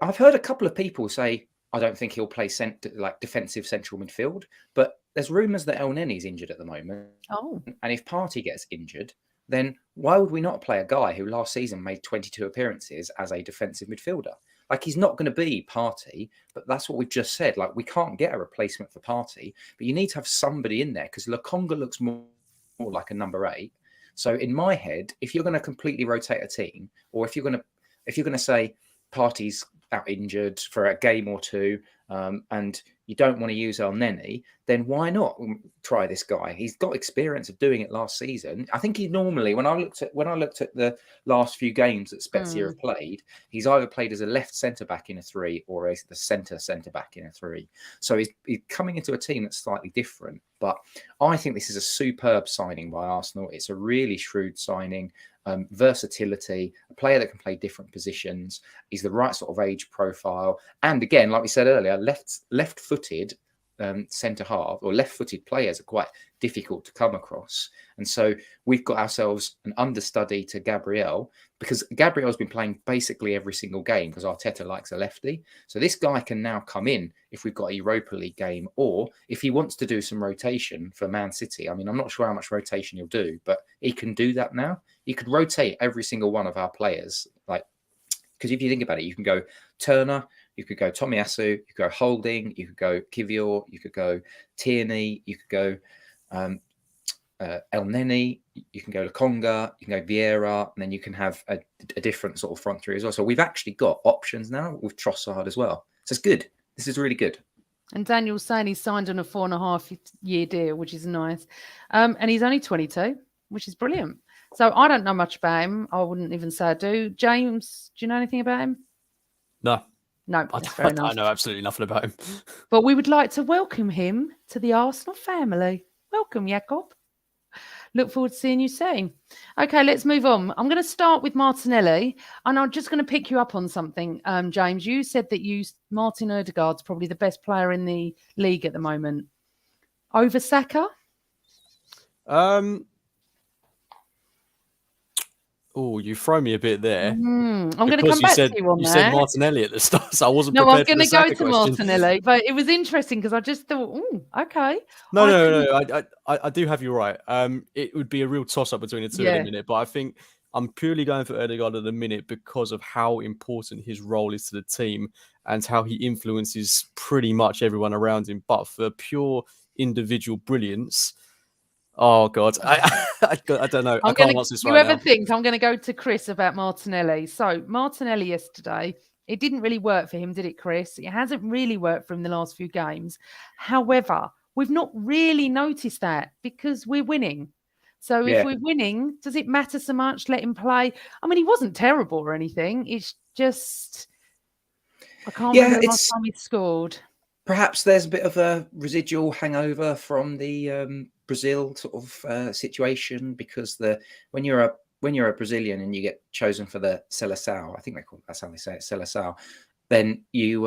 C: I've heard a couple of people say I don't think he'll play defensive central midfield, but there's rumours that El Neni's injured at the moment.
A: Oh,
C: and if Partey gets injured, then why would we not play a guy who last season made 22 appearances as a defensive midfielder? Like, he's not going to be Partey, but that's what we've just said. Like, we can't get a replacement for Partey, but you need to have somebody in there because Lokonga looks more like a number 8. So in my head, if you're going to completely rotate a team, or if you're going to say Partey's out injured for a game or two, and you don't want to use El Neni, then why not try this guy? He's got experience of doing it last season. I think he normally, when I looked at the last few games that Spezia have played, he's either played as a left centre back in a 3 or as the centre back in a 3. So he's coming into a team that's slightly different. But I think this is a superb signing by Arsenal. It's a really shrewd signing. Versatility, a player that can play different positions. He's the right sort of age profile, and again, like we said earlier, left-footed centre half or left-footed players are quite difficult to come across, and so we've got ourselves an understudy to Gabriel, because Gabriel's been playing basically every single game because Arteta likes a lefty. So this guy can now come in if we've got a Europa League game, or if he wants to do some rotation for Man City. I mean, I'm not sure how much rotation he'll do, but he can do that now. He could rotate every single one of our players, like, because if you think about it, you can go Turner, you could go Tomiyasu, you could go Holding, you could go Kiwior, you could go Tierney, you could go El Neni, you can go Lokonga, you can go Vieira, and then you can have a different sort of front three as well. So we've actually got options now with Trossard as well. So it's good. This is really good.
A: And Daniel's saying he's signed on a 4.5-year deal, which is nice. And he's only 22, which is brilliant. So I don't know much about him. I wouldn't even say I do. James, do you know anything about him?
B: No.
A: No,
B: I know absolutely nothing about him.
A: But we would like to welcome him to the Arsenal family. Welcome, Jakub. Look forward to seeing you soon. Okay, let's move on. I'm going to start with Martinelli, and I'm just going to pick you up on something, James. You said that Martin Odegaard's probably the best player in the league at the moment. Over Saka?
B: Oh, you throw me a bit there.
A: I'm going to come back to you on that.
B: You said Martinelli at the start, so I wasn't prepared.
A: No, I'm going to go to
B: question.
A: Martinelli, but it was interesting because I just thought, okay.
B: No. I do have you right. It would be a real toss-up between the two in a minute, but I think I'm purely going for Odegaard at the minute because of how important his role is to the team and how he influences pretty much everyone around him. But for pure individual brilliance, oh God, I don't know. I can't answer this right now.
A: You ever think I'm going to go to Chris about Martinelli? So Martinelli yesterday, it didn't really work for him, did it, Chris? It hasn't really worked for him the last few games. However, we've not really noticed that because we're winning. So if we're winning, does it matter so much? Let him play. I mean, he wasn't terrible or anything. It's just, I can't remember the last time he scored.
C: Perhaps there's a bit of a residual hangover from the Brazil sort of situation, because when you're a Brazilian and you get chosen for the Seleção, I think that's how they say it, Seleção, then you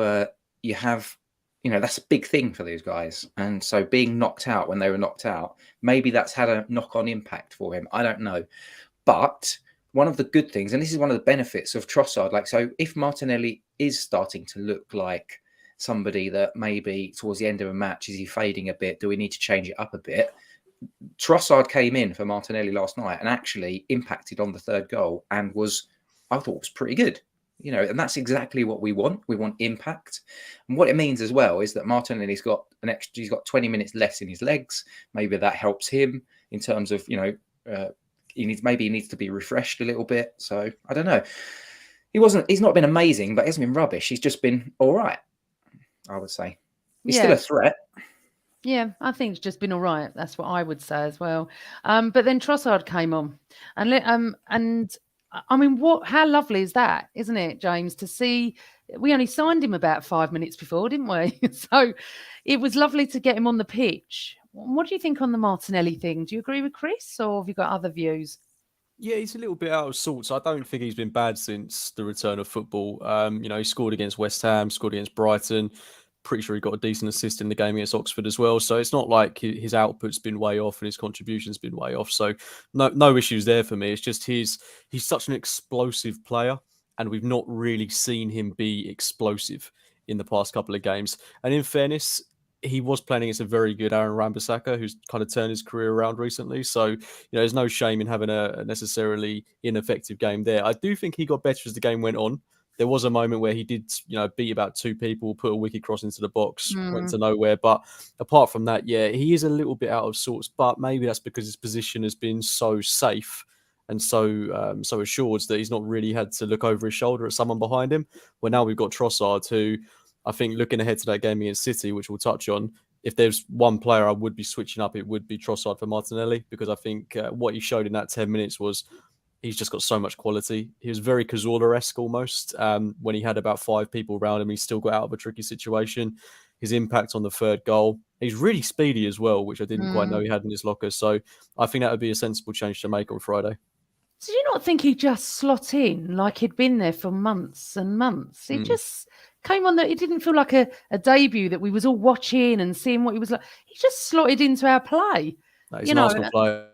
C: have, that's a big thing for those guys. And so being knocked out when they were knocked out, maybe that's had a knock-on impact for him. I don't know. But one of the good things, and this is one of the benefits of Trossard, so if Martinelli is starting to look like somebody that maybe towards the end of a match, is he fading a bit? Do we need to change it up a bit? Trossard came in for Martinelli last night and actually impacted on the third goal and I thought was pretty good. And that's exactly what we want. We want impact. And what it means as well is that Martinelli's got he's got 20 minutes less in his legs. Maybe that helps him in terms of, he needs to be refreshed a little bit. So I don't know. He's not been amazing, but he hasn't been rubbish. He's just been all right, I would say. He's still a threat.
A: Yeah, I think it's just been all right. That's what I would say as well. But then Trossard came on, and I mean, how lovely is that, isn't it, James? To see, we only signed him about 5 minutes before, didn't we? So it was lovely to get him on the pitch. What do you think on the Martinelli thing? Do you agree with Chris, or have you got other views?
B: Yeah, he's a little bit out of sorts. I don't think he's been bad since the return of football. He scored against West Ham, scored against Brighton. Pretty sure he got a decent assist in the game against Oxford as well. So it's not like his output's been way off and his contribution's been way off. So no issues there for me. It's just he's such an explosive player, and we've not really seen him be explosive in the past couple of games. And in fairness, he was playing against a very good Aaron Wan-Bissaka, who's kind of turned his career around recently. So, there's no shame in having a necessarily ineffective game there. I do think he got better as the game went on. There was a moment where he did, beat about two people, put a wicked cross into the box, went to nowhere. But apart from that, yeah, he is a little bit out of sorts. But maybe that's because his position has been so safe and so assured that he's not really had to look over his shoulder at someone behind him. Well, now we've got Trossard, who I think looking ahead to that game against City, which we'll touch on, if there's one player I would be switching up, it would be Trossard for Martinelli, because I think what he showed in that 10 minutes was he's just got so much quality. He was very Cazorla-esque almost. When he had about 5 people around him, he still got out of a tricky situation. His impact on the third goal. He's really speedy as well, which I didn't quite know he had in his locker. So I think that would be a sensible change to make on Friday.
A: Did you not think he'd just slot in like he'd been there for months and months? He just came on it didn't feel like a debut that we was all watching and seeing what he was like. He just slotted into our play.
B: No, he's an Arsenal player.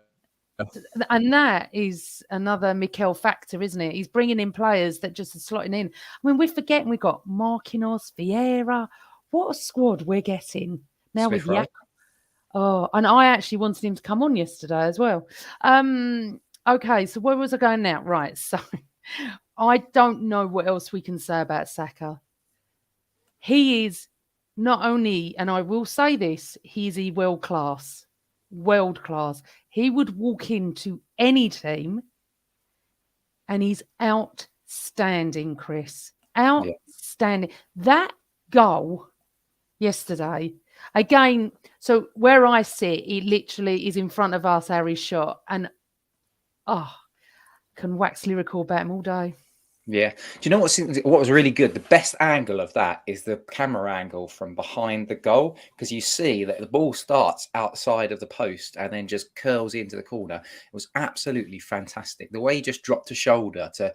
A: And that is another Mikel factor, isn't it? He's bringing in players that just are slotting in. I mean, we're forgetting we've got Marquinhos, Vieira. What a squad we're getting now with Yak. Oh, and I actually wanted him to come on yesterday as well. Okay, so where was I going now? Right, so I don't know what else we can say about Saka. He is not only, and I will say this, he's a world class. He would walk into any team and he's outstanding, Chris. Outstanding. Yeah. That goal yesterday, again, so where I sit, it literally is in front of us, Harry's shot, and can wax lyrical about him all day.
C: Yeah. Do you know what was really good? The best angle of that is the camera angle from behind the goal, because you see that the ball starts outside of the post and then just curls into the corner. It was absolutely fantastic. The way he just dropped a shoulder to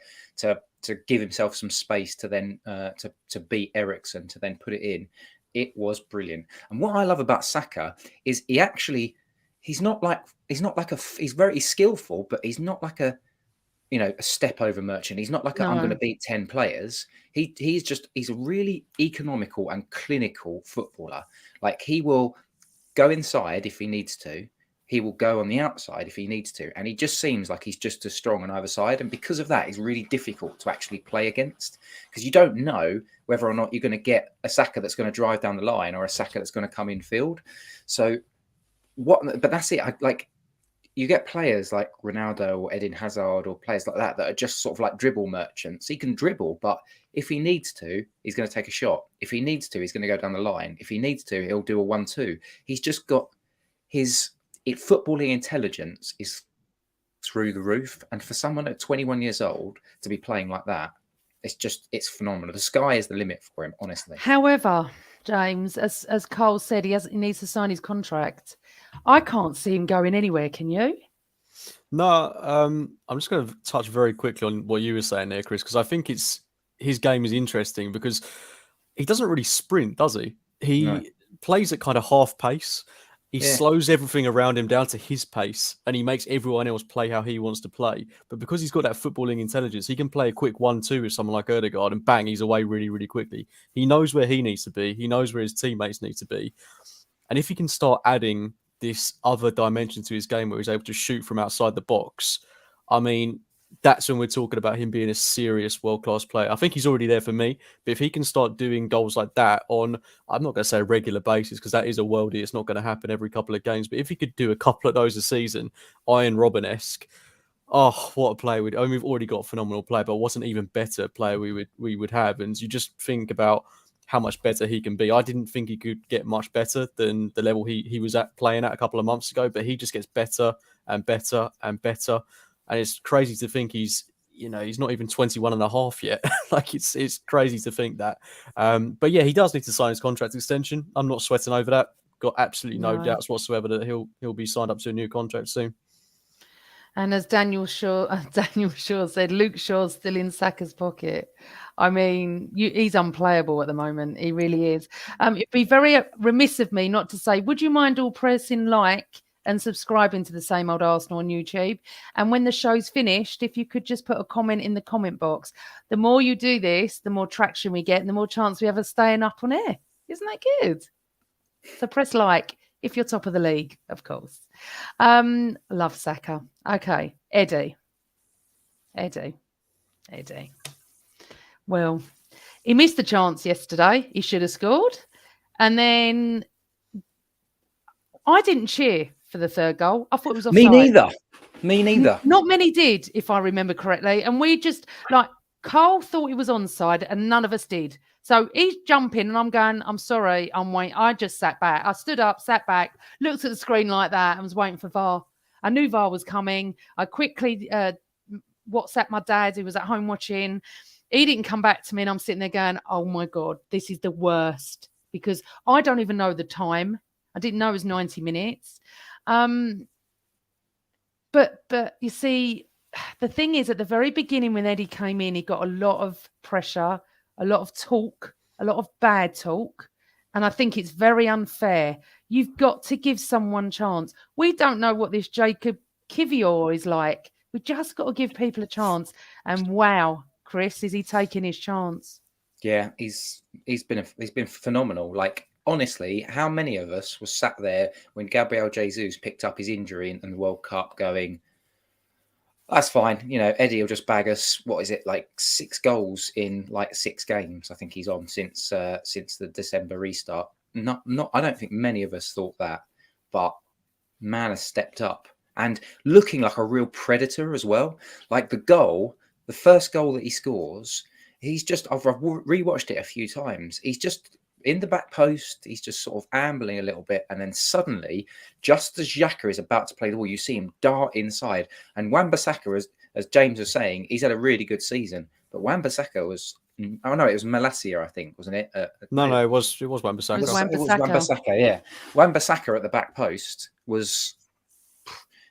C: give himself some space to then to beat Eriksen, to then put it in. It was brilliant. And what I love about Saka is he's very skillful, but he's not like a step over merchant. He's not like I'm going to beat 10 players. He's a really economical and clinical footballer. Like, he will go inside if he needs to. He will go on the outside if he needs to. And he just seems like he's just as strong on either side. And because of that, he's really difficult to actually play against, because you don't know whether or not you're going to get a Saka that's going to drive down the line or a Saka that's going to come in field. But that's it. You get players like Ronaldo or Eden Hazard or players like that are just sort of like dribble merchants. He can dribble, but if he needs to, he's going to take a shot. If he needs to, he's going to go down the line. If he needs to, he'll do a 1-2. He's just got footballing intelligence is through the roof. And for someone at 21 years old to be playing like that, it's phenomenal. The sky is the limit for him, honestly.
A: However, James, as Carl said, he needs to sign his contract. I can't see him going anywhere. Can you?
B: No, I'm just going to touch very quickly on what you were saying there, Chris, because I think his game is interesting because he doesn't really sprint, does he? He plays at kind of half pace. He slows everything around him down to his pace, and he makes everyone else play how he wants to play. But because he's got that footballing intelligence, he can play a quick 1-2 with someone like Ødegaard, and bang, he's away really, really quickly. He knows where he needs to be. He knows where his teammates need to be. And if he can start adding this other dimension to his game where he's able to shoot from outside the box, I mean, that's when we're talking about him being a serious world-class player. I think he's already there for me, but if he can start doing goals like that on, I'm not going to say a regular basis, because that is a worldie, it's not going to happen every couple of games, but if he could do a couple of those a season, Iron Robin-esque, Oh, what a player! We've already got a phenomenal player, but wasn't even better player we would have. And you just think about how much better he can be. I didn't think he could get much better than the level he was playing at a couple of months ago, but he just gets better and better and better. And it's crazy to think he's not even 21 and a half yet. Like it's crazy to think that. But yeah, he does need to sign his contract extension. I'm not sweating over that. Got absolutely no doubts whatsoever that he'll be signed up to a new contract soon.
A: And as Daniel Shaw said, Luke Shaw's still in Saka's pocket. I mean, he's unplayable at the moment. He really is. It'd be very remiss of me not to say, would you mind all pressing like and subscribing to the Same Old Arsenal on YouTube? And when the show's finished, if you could just put a comment in the comment box. The more you do this, the more traction we get and the more chance we have of staying up on air. Isn't that good? So press like if you're top of the league, of course. Love Saka. Okay, Eddie. Well, he missed the chance yesterday. He should have scored. And then I didn't cheer for the third goal. I thought it was offside.
C: Me neither.
A: Not many did, if I remember correctly. And we just, Carl thought he was onside and none of us did. So he's jumping and I'm going, I'm sorry, I'm waiting. I just sat back. I stood up, sat back, looked at the screen like that and was waiting for VAR. I knew VAR was coming. I quickly WhatsApped my dad who was at home watching. He didn't come back to me and I'm sitting there going, oh my God, this is the worst because I don't even know the time. I didn't know it was 90 minutes. But you see, the thing is, at the very beginning when Eddie came in, he got a lot of pressure, a lot of talk, a lot of bad talk. And I think it's very unfair. You've got to give someone a chance. We don't know what this Jakub Kiwior is like. We just got to give people a chance. And wow, Chris, is he taking his chance?
C: Yeah, he's been phenomenal. Like, honestly, how many of us were sat there when Gabriel Jesus picked up his injury in the World Cup going, that's fine. Eddie will just bag us. What is it, like 6 goals in like 6 games? I think he's on since the December restart. Not. I don't think many of us thought that, but man has stepped up and looking like a real predator as well. Like the first goal that he scores, I've rewatched it a few times. He's just in the back post. He's just sort of ambling a little bit. And then suddenly, just as Xhaka is about to play the ball, you see him dart inside. And Wan-Bissaka, as James was saying, he's had a really good season. But Wan-Bissaka was... Oh, no, it was Malacia, I think, wasn't it?
B: No, it was Wan-Bissaka.
C: It was Wan-Bissaka, yeah. Wan-Bissaka at the back post was...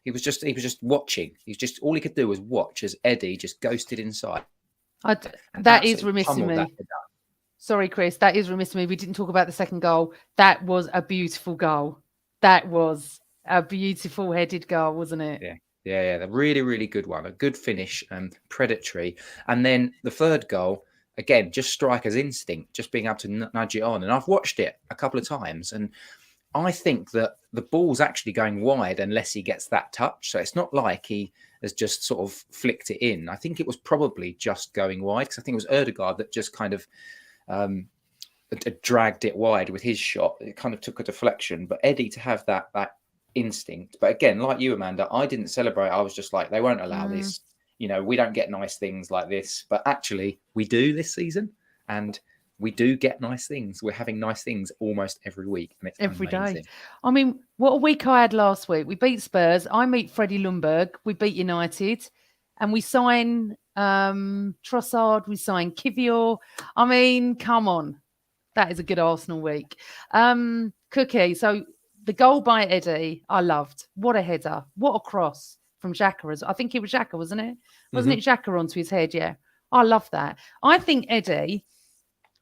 C: He was just watching. All he could do was watch as Eddie just ghosted inside.
A: That is remiss of me. Sorry, Chris. That is remiss of me. We didn't talk about the second goal. That was a beautiful goal. That was a beautiful headed goal, wasn't it?
C: Yeah. A really, really good one. A good finish and predatory. And then the third goal, again, just striker's instinct, just being able to nudge it on. And I've watched it a couple of times and I think that the ball's actually going wide unless he gets that touch. So it's not like he has just sort of flicked it in. I think it was probably just going wide because I think it was Ødegaard that just kind of dragged it wide with his shot. It kind of took a deflection. But Eddie to have that instinct. But again, like you, Amanda, I didn't celebrate. I was just like, they won't allow this. We don't get nice things like this. But actually, we do this season. And we do get nice things. We're having nice things almost every week. And it's
A: every
C: amazing.
A: day. I mean, what a week I had last week. We beat Spurs. I meet Freddie Ljungberg. We beat United. And we sign Trossard. We sign Kiwior. I mean, come on. That is a good Arsenal week. Cookie. So the goal by Eddie, I loved. What a header. What a cross from Xhaka. I think it was Xhaka, wasn't it? Wasn't it Xhaka onto his head? Yeah. I love that. I think Eddie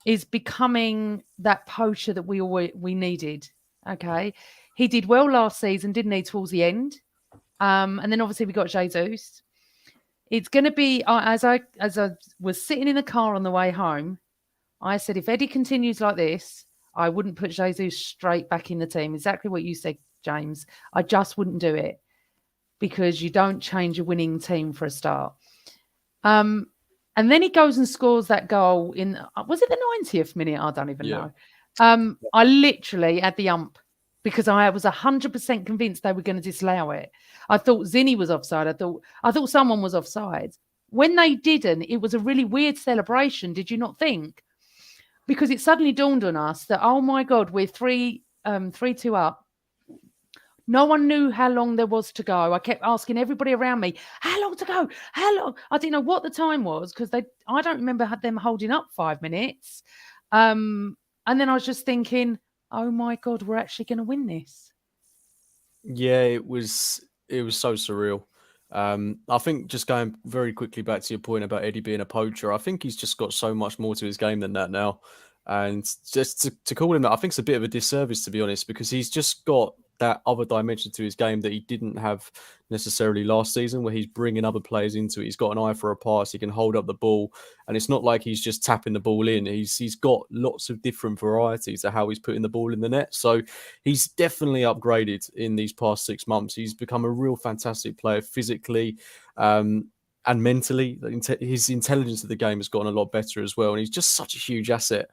A: is becoming that poacher that we needed. Okay. He did well last season, didn't he, towards the end? And then obviously we got Jesus. It's going to be, as I was sitting in the car on the way home, I said, if Eddie continues like this, I wouldn't put Jesus straight back in the team. Exactly what you said, James. I just wouldn't do it because you don't change a winning team for a start. And then he goes and scores that goal in, was it the 90th minute? I don't even know. I literally had the ump because I was 100% convinced they were going to disallow it. I thought Zinni was offside. I thought someone was offside. When they didn't, it was a really weird celebration. Did you not think? Because it suddenly dawned on us that, oh my God, we're 3-2 up. No one knew how long there was to go. I kept asking everybody around me, how long to go? How long? I didn't know what the time was because I don't remember them holding up 5 minutes. And then I was just thinking, oh my God, we're actually going to win this.
B: Yeah, it was so surreal. I think just going very quickly back to your point about Eddie being a poacher, I think he's just got so much more to his game than that now. And just to call him that, I think it's a bit of a disservice, to be honest, because he's just got that other dimension to his game that he didn't have necessarily last season, where he's bringing other players into it. He's got an eye for a pass. He can hold up the ball, and it's not like he's just tapping the ball in. He's got lots of different varieties of how he's putting the ball in the net. So he's definitely upgraded in these past 6 months. He's become a real fantastic player physically, and mentally. His intelligence of the game has gotten a lot better as well, and he's just such a huge asset.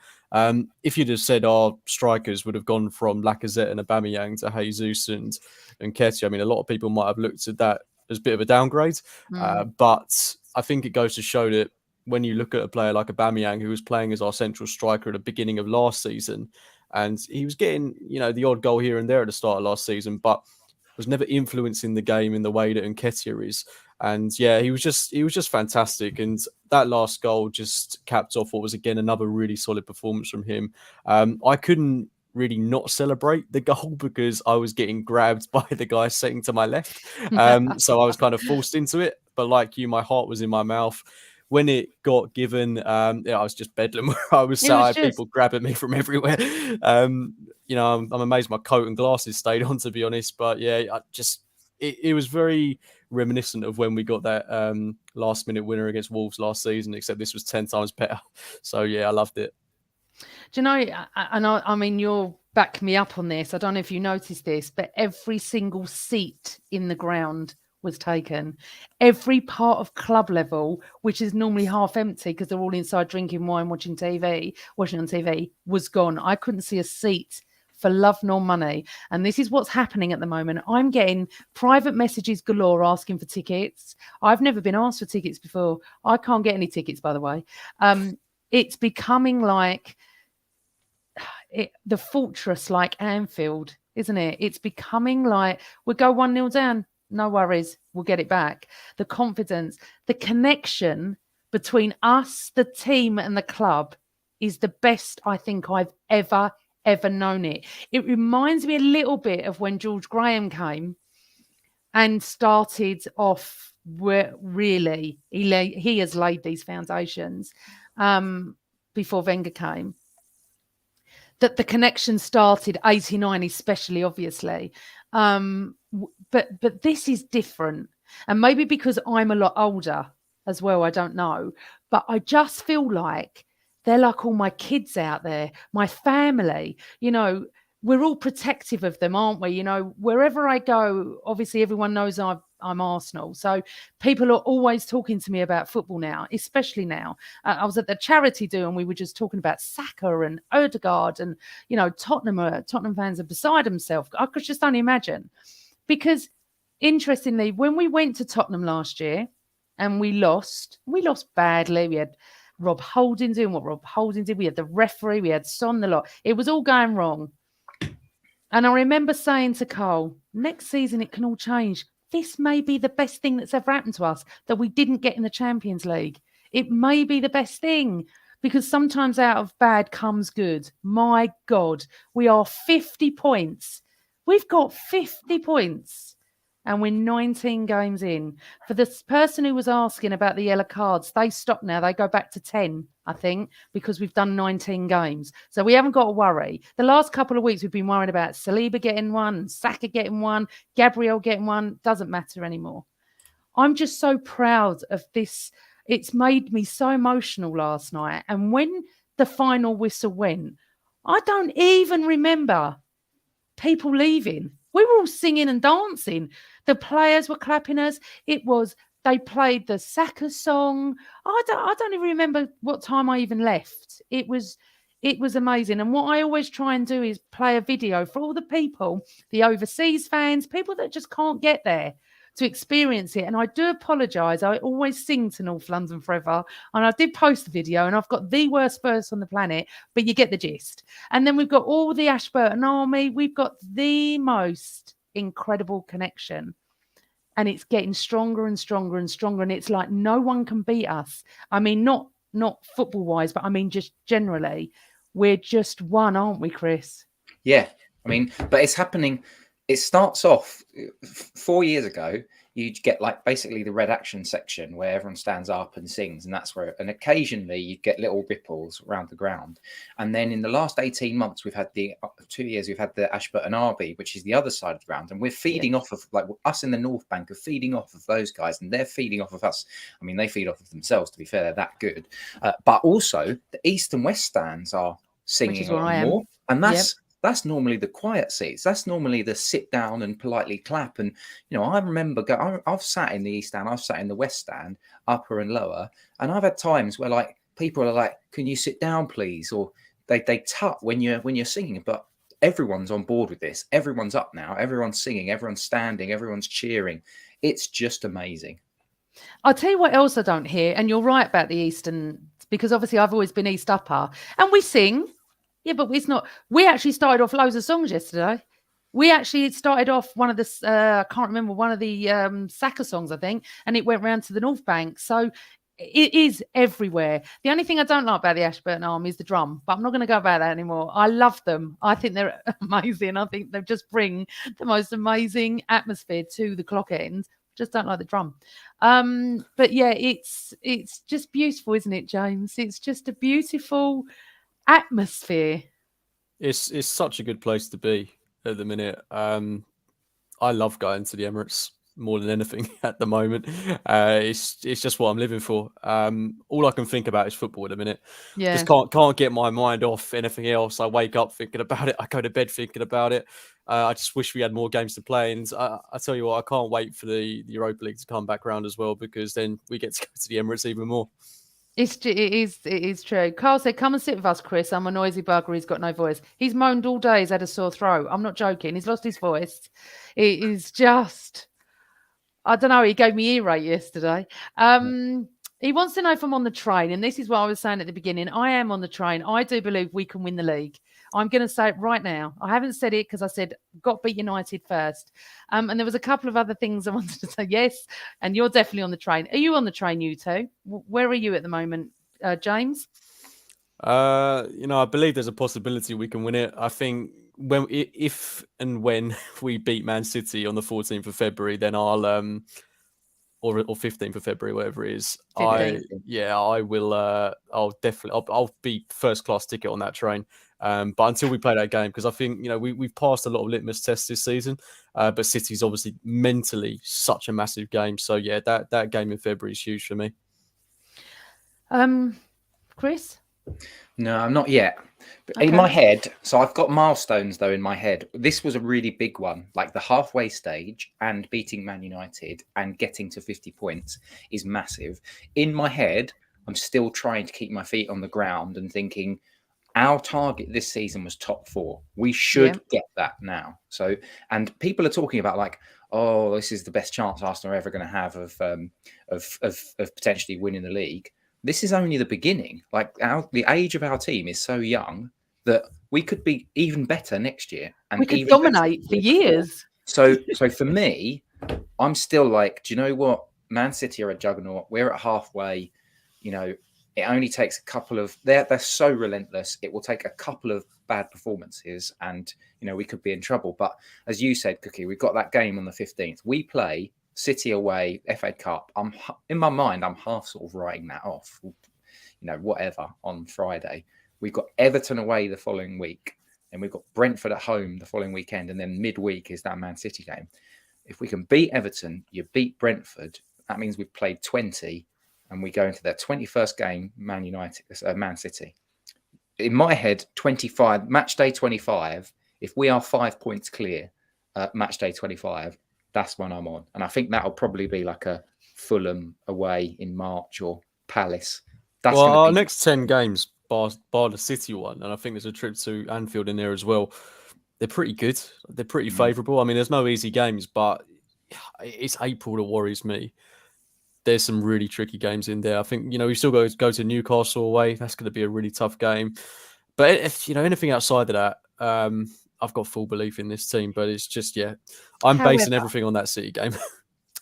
B: If you'd have said our strikers would have gone from Lacazette and Aubameyang to Jesus and Nketiah, I mean, a lot of people might have looked at that as a bit of a downgrade. But I think it goes to show that when you look at a player like Aubameyang, who was playing as our central striker at the beginning of last season, and he was getting, the odd goal here and there at the start of last season, but was never influencing the game in the way that Nketiah is. And yeah, he was just fantastic. And that last goal just capped off what was, again, another really solid performance from him. I couldn't really not celebrate the goal because I was getting grabbed by the guy sitting to my left. So I was kind of forced into it. But like you, my heart was in my mouth. When it got given, I was just bedlam. I was people grabbing me from everywhere. I'm amazed my coat and glasses stayed on, to be honest. But yeah, it was very reminiscent of when we got that last minute winner against Wolves last season, except this was 10 times better. So yeah, I loved it.
A: Do you know, I mean, you'll back me up on this. I don't know if you noticed this, but every single seat in the ground was taken. Every part of club level, which is normally half empty because they're all inside drinking wine, watching on TV, was gone. I couldn't see a seat for love nor money. And this is what's happening at the moment. I'm getting private messages galore asking for tickets. I've never been asked for tickets before. I can't get any tickets, by the way. It's becoming like the fortress like Anfield, isn't it? It's becoming like we go 1-0 down. No worries, we'll get it back. The confidence, the connection between us, the team, and the club is the best I think I've ever known it. It reminds me a little bit of when George Graham came and started off where really he has laid these foundations before Wenger came. That the connection started 89, especially, obviously. But this is different. And maybe because I'm a lot older as well, I don't know. But I just feel like they're like all my kids out there, my family. We're all protective of them, aren't we? Wherever I go, obviously everyone knows I'm Arsenal. So people are always talking to me about football now, especially now. I was at the charity do and we were just talking about Saka and Odegaard and, Tottenham fans are beside themselves. I could just only imagine. Because interestingly, when we went to Tottenham last year and we lost badly. We had Rob Holding doing what Rob Holding did. We had the referee, we had Son, the lot. It was all going wrong. And I remember saying to Cole, next season it can all change. This may be the best thing that's ever happened to us, that we didn't get in the Champions League. It may be the best thing because sometimes out of bad comes good. My God, we are 50 points. We've got 50 points and we're 19 games in. For the person who was asking about the yellow cards, they stop now. They go back to 10, I think, because we've done 19 games. So we haven't got to worry. The last couple of weeks, we've been worried about Saliba getting one, Saka getting one, Gabriel getting one. Doesn't matter anymore. I'm just so proud of this. It's made me so emotional last night. And when the final whistle went, I don't even remember people leaving. We were all singing and dancing. The players were clapping us. They played the Saka song. I don't even remember what time I even left. It was It was amazing. And what I always try and do is play a video for all the people, the overseas fans, people that just can't get there to experience it. And I do apologise. I always sing to North London Forever. And I did post the video, and I've got the worst Spurs on the planet, but you get the gist. And then we've got all the Ashburton Army. We've got the most incredible connection. And it's getting stronger and stronger and stronger. And it's like no one can beat us. I mean, not football-wise, but I mean just generally. We're just one, aren't we, Chris?
C: Yeah. I mean, but it's happening. It starts off 4 years ago. You get like basically the red action section where everyone stands up and sings, and that's where. And occasionally you get little ripples around the ground. And then in the last 18 months, we've had 2 years. We've had the Ashburton Arby, which is the other side of the ground, and we're feeding off of like us in the North Bank are feeding off of those guys, and they're feeding off of us. I mean, they feed off of themselves. To be fair, they're that good. But also the East and West stands are singing a lot more, and that's normally the quiet seats. That's normally the sit down and politely clap. And, you know, I remember I've sat in the East Stand, I've sat in the West Stand, upper and lower. And I've had times where like people are like, can you sit down, please? Or they tut when you're singing. But everyone's on board with this. Everyone's up now. Everyone's singing. Everyone's standing. Everyone's cheering. It's just amazing.
A: I'll tell you what else I don't hear. And you're right about the Eastern, because obviously I've always been East Upper. And we sing. Yeah, but it's not. We actually started off loads of songs yesterday. We actually started off one of the, I can't remember, one of the Saka songs, I think, and it went round to the North Bank. So it is everywhere. The only thing I don't like about the Ashburton Army is the drum, but I'm not going to go about that anymore. I love them. I think they're amazing. I think they just bring the most amazing atmosphere to the clock end. Just don't like the drum. But yeah, it's just beautiful, isn't it, James? It's just a beautiful atmosphere.
B: It's such a good place to be at the minute. I love going to the Emirates more than anything at the moment. It's just what I'm living for. All I can think about is football at the minute.
A: Yeah.
B: Just can't get my mind off anything else. I wake up thinking about it. I go to bed thinking about it. I just wish we had more games to play. And I tell you what, I can't wait for the Europa League to come back around as well, because then we get to go to the Emirates even more.
A: It is true. Carl said, come and sit with us, Chris. I'm a noisy bugger. He's got no voice. He's moaned all day. He's had a sore throat. I'm not joking. He's lost his voice. It is just, I don't know. He gave me earache yesterday. He wants to know if I'm on the train. And this is what I was saying at the beginning. I am on the train. I do believe we can win the league. I'm going to say it right now. I haven't said it because I said, got to beat United first. And there was a couple of other things I wanted to say. Yes, and you're definitely on the train. Are you on the train, you two? Where are you at the moment, James?
B: I believe there's a possibility we can win it. I think if and when we beat Man City on the 14th of February, then I'll or 15th of February, whatever it is.
A: 15th.
B: I will. I'll definitely. I'll be first class ticket on that train. But until we play that game, because I think we've passed a lot of litmus tests this season. But City's obviously mentally such a massive game. So yeah, that game in February is huge for me.
A: Chris?
C: No, I'm not yet. But
A: Okay.
C: in my head, so I've got milestones though in my head. This was a really big one, like the halfway stage and beating Man United and getting to 50 points is massive. In my head, I'm still trying to keep my feet on the ground and thinking our target this season was top 4. We should get that now. So, and people are talking about like, oh, this is the best chance Arsenal are ever going to have of potentially winning the league. This is only the beginning. Like the age of our team is so young that we could be even better next year, and
A: we could
C: even
A: dominate for years.
C: So for me, I'm still like, do you know what? Man City are a juggernaut. We're at halfway. It only takes a couple of. They're so relentless. It will take a couple of bad performances, and we could be in trouble. But as you said, Cookie, we've got that game on the 15th. We play City away, FA Cup. In my mind, I'm half sort of writing that off. Whatever on Friday. We've got Everton away the following week, and we've got Brentford at home the following weekend, and then midweek is that Man City game. If we can beat Everton, you beat Brentford. That means we've played 20, and we go into their 21st game, Man City. In my head, 25 match day 25. If we are 5 points clear, match day 25. That's when I'm on. And I think that'll probably be like a Fulham away in March or Palace.
B: Our next 10 games, bar the City one, and I think there's a trip to Anfield in there as well. They're pretty good. They're pretty favourable. I mean, there's no easy games, but it's April that worries me. There's some really tricky games in there. I think, we still go to Newcastle away. That's going to be a really tough game. But if, anything outside of that, I've got full belief in this team. But it's just, I'm basing everything on that City game.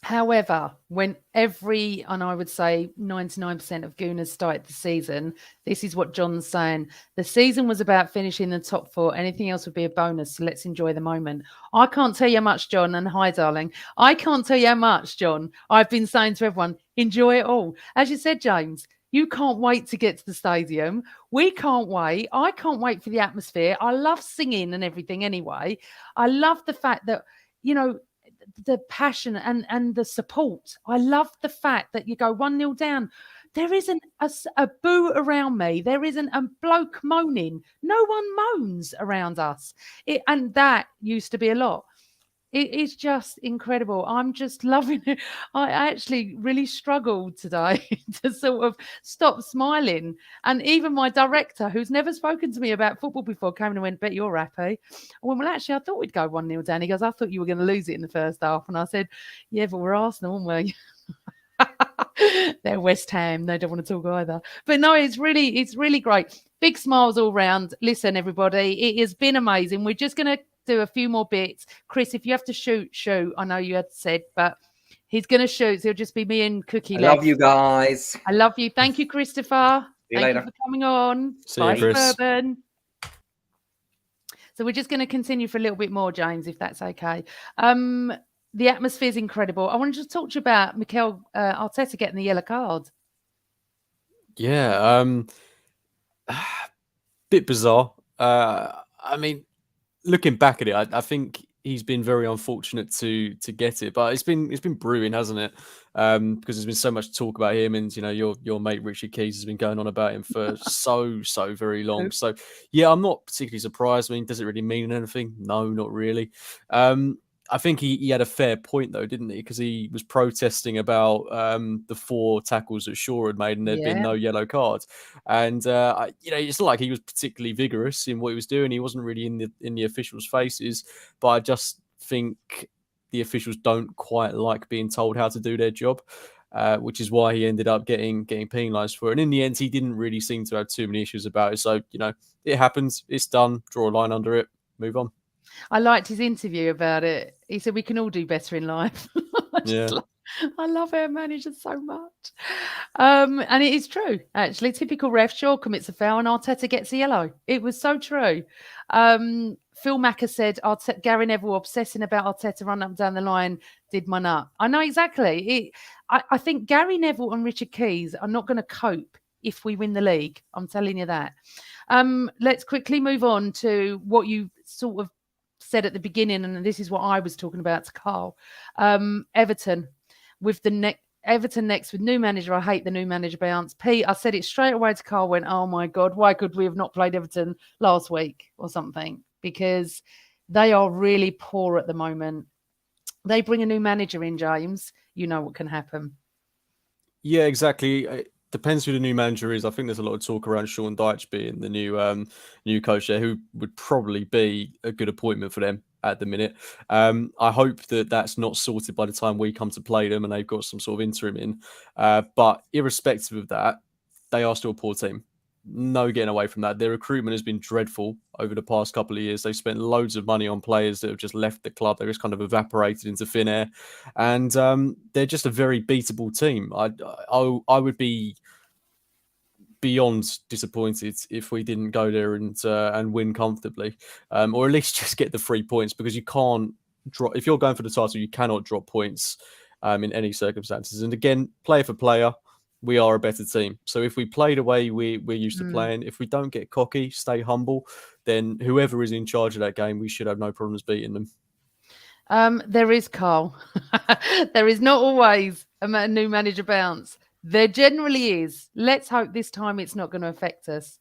A: However, when and I would say 99% of Gooners started the season, this is what John's saying. The season was about finishing the top 4. Anything else would be a bonus. So let's enjoy the moment. I can't tell you how much, John, and hi, darling. I can't tell you how much, John, I've been saying to everyone, enjoy it all. As you said, James, you can't wait to get to the stadium. We can't wait. I can't wait for the atmosphere. I love singing and everything anyway. I love the fact that, the passion and the support. I love the fact that you go 1-0 down. There isn't a boo around me. There isn't a bloke moaning. No one moans around us. And that used to be a lot. It is just incredible. I'm just loving it. I actually really struggled today to sort of stop smiling. And even my director, who's never spoken to me about football before, came and went, bet you're happy. I went, well, actually, I thought we'd go 1-0 down. He goes, I thought you were going to lose it in the first half. And I said, yeah, but we're Arsenal, aren't we? They're West Ham. They don't want to talk either. But no, it's really great. Big smiles all round. Listen, everybody, it has been amazing. We're just going to do a few more bits. Chris, if you have to shoot. I know you had said, but he's going to shoot. So it'll just be me and Cookie.
C: I love you guys.
A: I love you. Thank you, Christopher.
C: See you later.
A: Thank you for coming on.
B: See you, Chris.
A: Bourbon. So we're just going to continue for a little bit more, James, if that's okay. The atmosphere is incredible. I want to just talk to you about Mikel Arteta getting the yellow card.
B: Yeah, bit bizarre. I mean, looking back at it, I think he's been very unfortunate to get it, but it's been brewing, hasn't it? Because there's been so much talk about him, and your mate Richard Keys has been going on about him for so very long. So yeah, I'm not particularly surprised. I mean, does it really mean anything? No, not really. I think he had a fair point though, didn't he? Because he was protesting about the 4 tackles that Shaw had made, and there'd been no yellow card. And it's not like he was particularly vigorous in what he was doing. He wasn't really in the officials' faces, but I just think the officials don't quite like being told how to do their job, which is why he ended up getting penalised for it. And in the end, he didn't really seem to have too many issues about it. So it happens. It's done. Draw a line under it. Move on.
A: I liked his interview about it. He said we can all do better in life. I love our manager so much. And it is true, actually. Typical ref, Shaw commits a foul and Arteta gets a yellow. It was so true. Phil Macker said, Gary Neville obsessing about Arteta running up and down the line did my nut. I know exactly. I think Gary Neville and Richard Keys are not going to cope if we win the league. I'm telling you that. Let's quickly move on to what you sort of said at the beginning, and this is what I was talking about to Carl. Everton with Everton next with new manager. I hate the new manager bounce. Pete, I said it straight away to Carl, went, oh my God, why could we have not played Everton last week or something? Because they are really poor at the moment. They bring a new manager in, James. You know what can happen.
B: Yeah, exactly. It depends who the new manager is. I think there's a lot of talk around Sean Dyche being the new coach there, who would probably be a good appointment for them at the minute. I hope that that's not sorted by the time we come to play them and they've got some sort of interim in. But irrespective of that, they are still a poor team. No getting away from that. Their recruitment has been dreadful over the past couple of years. They've spent loads of money on players that have just left the club. They're just kind of evaporated into thin air. And they're just a very beatable team. I would be beyond disappointed if we didn't go there and win comfortably, or at least just get the 3 points, because you can't drop. If you're going for the title, you cannot drop points in any circumstances. And again, player for player, we are a better team. So if we play the way we're used to playing, if we don't get cocky, stay humble, then whoever is in charge of that game, we should have no problems beating them.
A: There is, Carl. There is not always a new manager bounce. There generally is. Let's hope this time it's not going to affect us.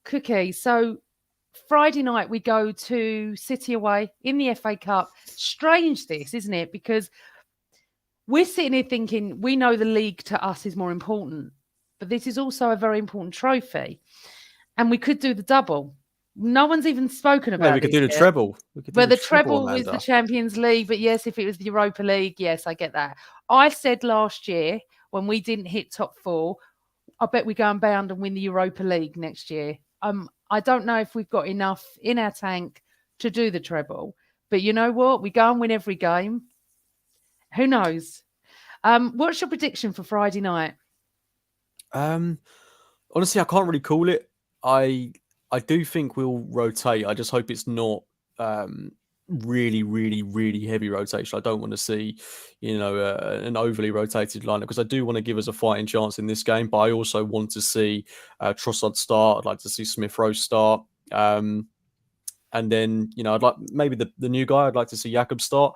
A: Cookie, so Friday night we go to City away in the FA Cup. Strange this, isn't it? Because we're sitting here thinking we know the league to us is more important. but this is also a very important trophy. And we could do the double. No one's even spoken about
B: we could
A: this
B: do the
A: yet.
B: treble.
A: Well, the treble was the Champions League, but yes, if it was the Europa League, yes, I get that. I said last year when we didn't hit top 4, I bet we go and bound and win the Europa League next year. I don't know if we've got enough in our tank to do the treble, but you know what? We go and win every game. Who knows? What's your prediction for Friday night?
B: Honestly, I can't really call it. I do think we'll rotate. I just hope it's not really, really, really heavy rotation. I don't want to see, an overly rotated lineup because I do want to give us a fighting chance in this game. But I also want to see Trossard start. I'd like to see Smith Rowe start. And then, I'd like maybe the new guy. I'd like to see Jakub start.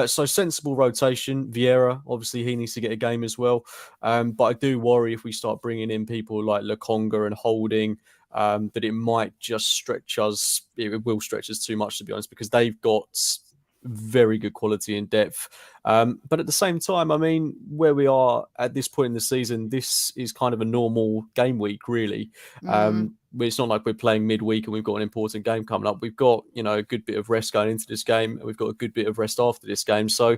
B: So sensible rotation. Vieira, obviously, he needs to get a game as well. But I do worry if we start bringing in people like Lokonga and Holding, that it might just stretch us. It will stretch us too much, to be honest, because they've got very good quality and depth. But at the same time, I mean, where we are at this point in the season, this is kind of a normal game week, really. It's not like we're playing midweek and we've got an important game coming up. We've got, a good bit of rest going into this game, and we've got a good bit of rest after this game. So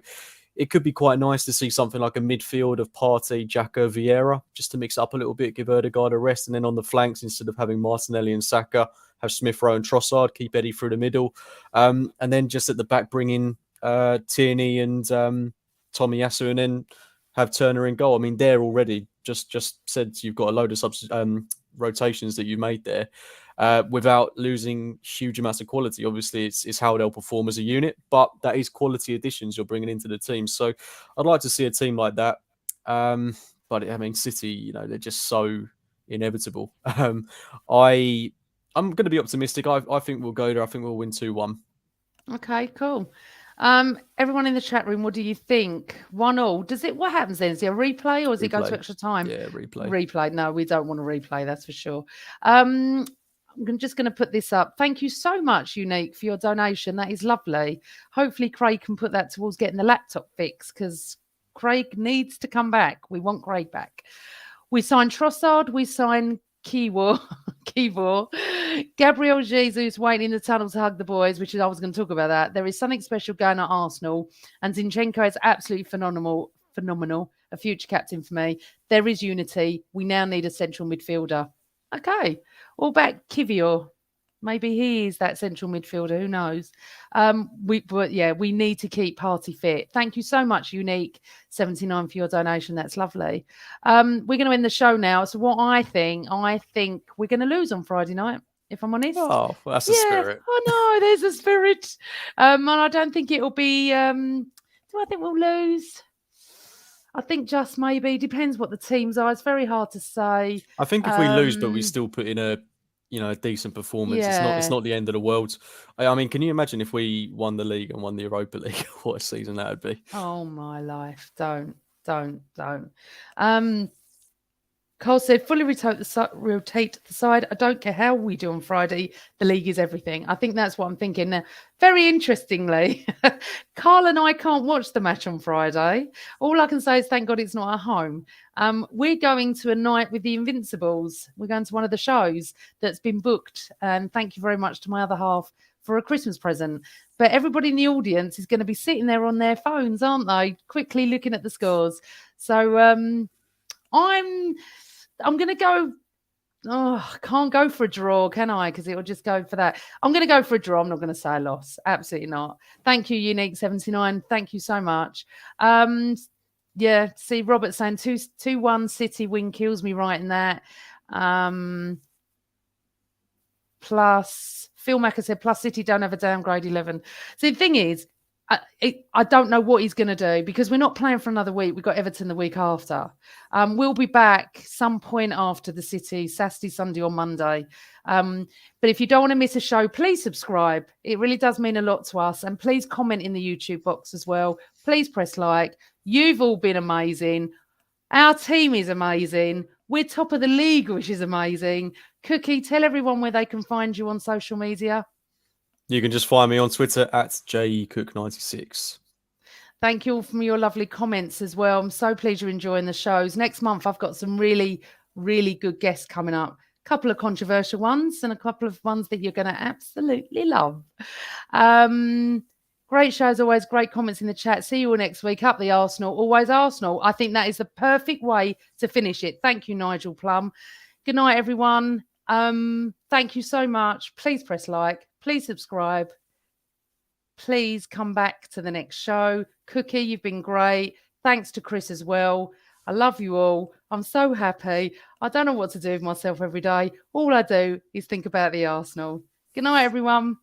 B: it could be quite nice to see something like a midfield of Partey, Xhaka, Vieira, just to mix up a little bit, give Ødegaard a rest. And then on the flanks, instead of having Martinelli and Saka, have Smith Rowe and Trossard, keep Eddie through the middle. And then just at the back, bring in Tierney and Tomiyasu, and then have Turner in goal. I mean, they're already just said you've got a load of rotations that you made there without losing huge amounts of quality. Obviously, it's how they'll perform as a unit, but that is quality additions you're bringing into the team. So I'd like to see a team like that. But I mean, City, they're just so inevitable. I'm going to be optimistic. I think we'll go there. I think we'll win 2-1.
A: Okay, cool. Everyone in the chat room, what do you think? 1-1. What happens then? Is it a replay or does it go to extra time?
B: Yeah, replay.
A: Replay. No, we don't want a replay, that's for sure. I'm just going to put this up. Thank you so much, Unique, for your donation. That is lovely. Hopefully Craig can put that towards getting the laptop fixed, because Craig needs to come back. We want Craig back. We signed Trossard. We signed Kiwior. Gabriel Jesus waiting in the tunnel to hug the boys, which is, I was going to talk about that. There is something special going at Arsenal, and Zinchenko is absolutely phenomenal. A future captain for me. There is unity. We now need a central midfielder. Okay. All back Kiwior. Maybe he is that central midfielder. Who knows? We need to keep Partey fit. Thank you so much, Unique79, for your donation. That's lovely. We're going to end the show now. So what I think we're going to lose on Friday night, if I'm honest.
B: Oh, well, that's the spirit.
A: Oh, no, there's a spirit. And I don't think it'll be... do I think we'll lose? I think just maybe. Depends what the teams are. It's very hard to say.
B: I think if we lose, but we still put in a decent performance, it's not the end of the world. I mean, can you imagine if we won the league and won the Europa League? What a season that would be.
A: Oh my life. Don't. Cole said, fully rotate the side. I don't care how we do on Friday. The league is everything. I think that's what I'm thinking now. Very interestingly, Carl and I can't watch the match on Friday. All I can say is thank God it's not at home. We're going to a night with the Invincibles. We're going to one of the shows that's been booked. And thank you very much to my other half for a Christmas present. But everybody in the audience is going to be sitting there on their phones, aren't they? Quickly looking at the scores. So I'm going to go. Oh, I can't go for a draw, can I? Because it will just go for that. I'm going to go for a draw. I'm not going to say a loss. Absolutely not. Thank you, Unique79. Thank you so much. See, Robert saying 2-1 City win kills me right in that. Plus, Phil Macker said, plus City don't have a downgrade 11. So the thing is, I don't know what he's going to do because we're not playing for another week. We've got Everton the week after. We'll be back some point after the City, Saturday, Sunday or Monday. But if you don't want to miss a show, please subscribe. It really does mean a lot to us. And please comment in the YouTube box as well. Please press like. You've all been amazing. Our team is amazing. We're top of the league, which is amazing. Cookie, tell everyone where they can find you on social media.
B: You can just find me on Twitter at JECook96.
A: Thank you all for your lovely comments as well. I'm so pleased you're enjoying the shows. Next month, I've got some really really good guests coming up. A couple of controversial ones and a couple of ones that you're going to absolutely love. Great show as always. Great comments in the chat. See you all next week. Up the Arsenal. Always Arsenal. I think that is the perfect way to finish it. Thank you, Nigel Plum. Good night, everyone. Thank you so much. Please press like. Please subscribe. Please come back to the next show. Cookie, you've been great. Thanks to Chris as well. I love you all. I'm so happy. I don't know what to do with myself every day. All I do is think about the Arsenal. Good night, everyone.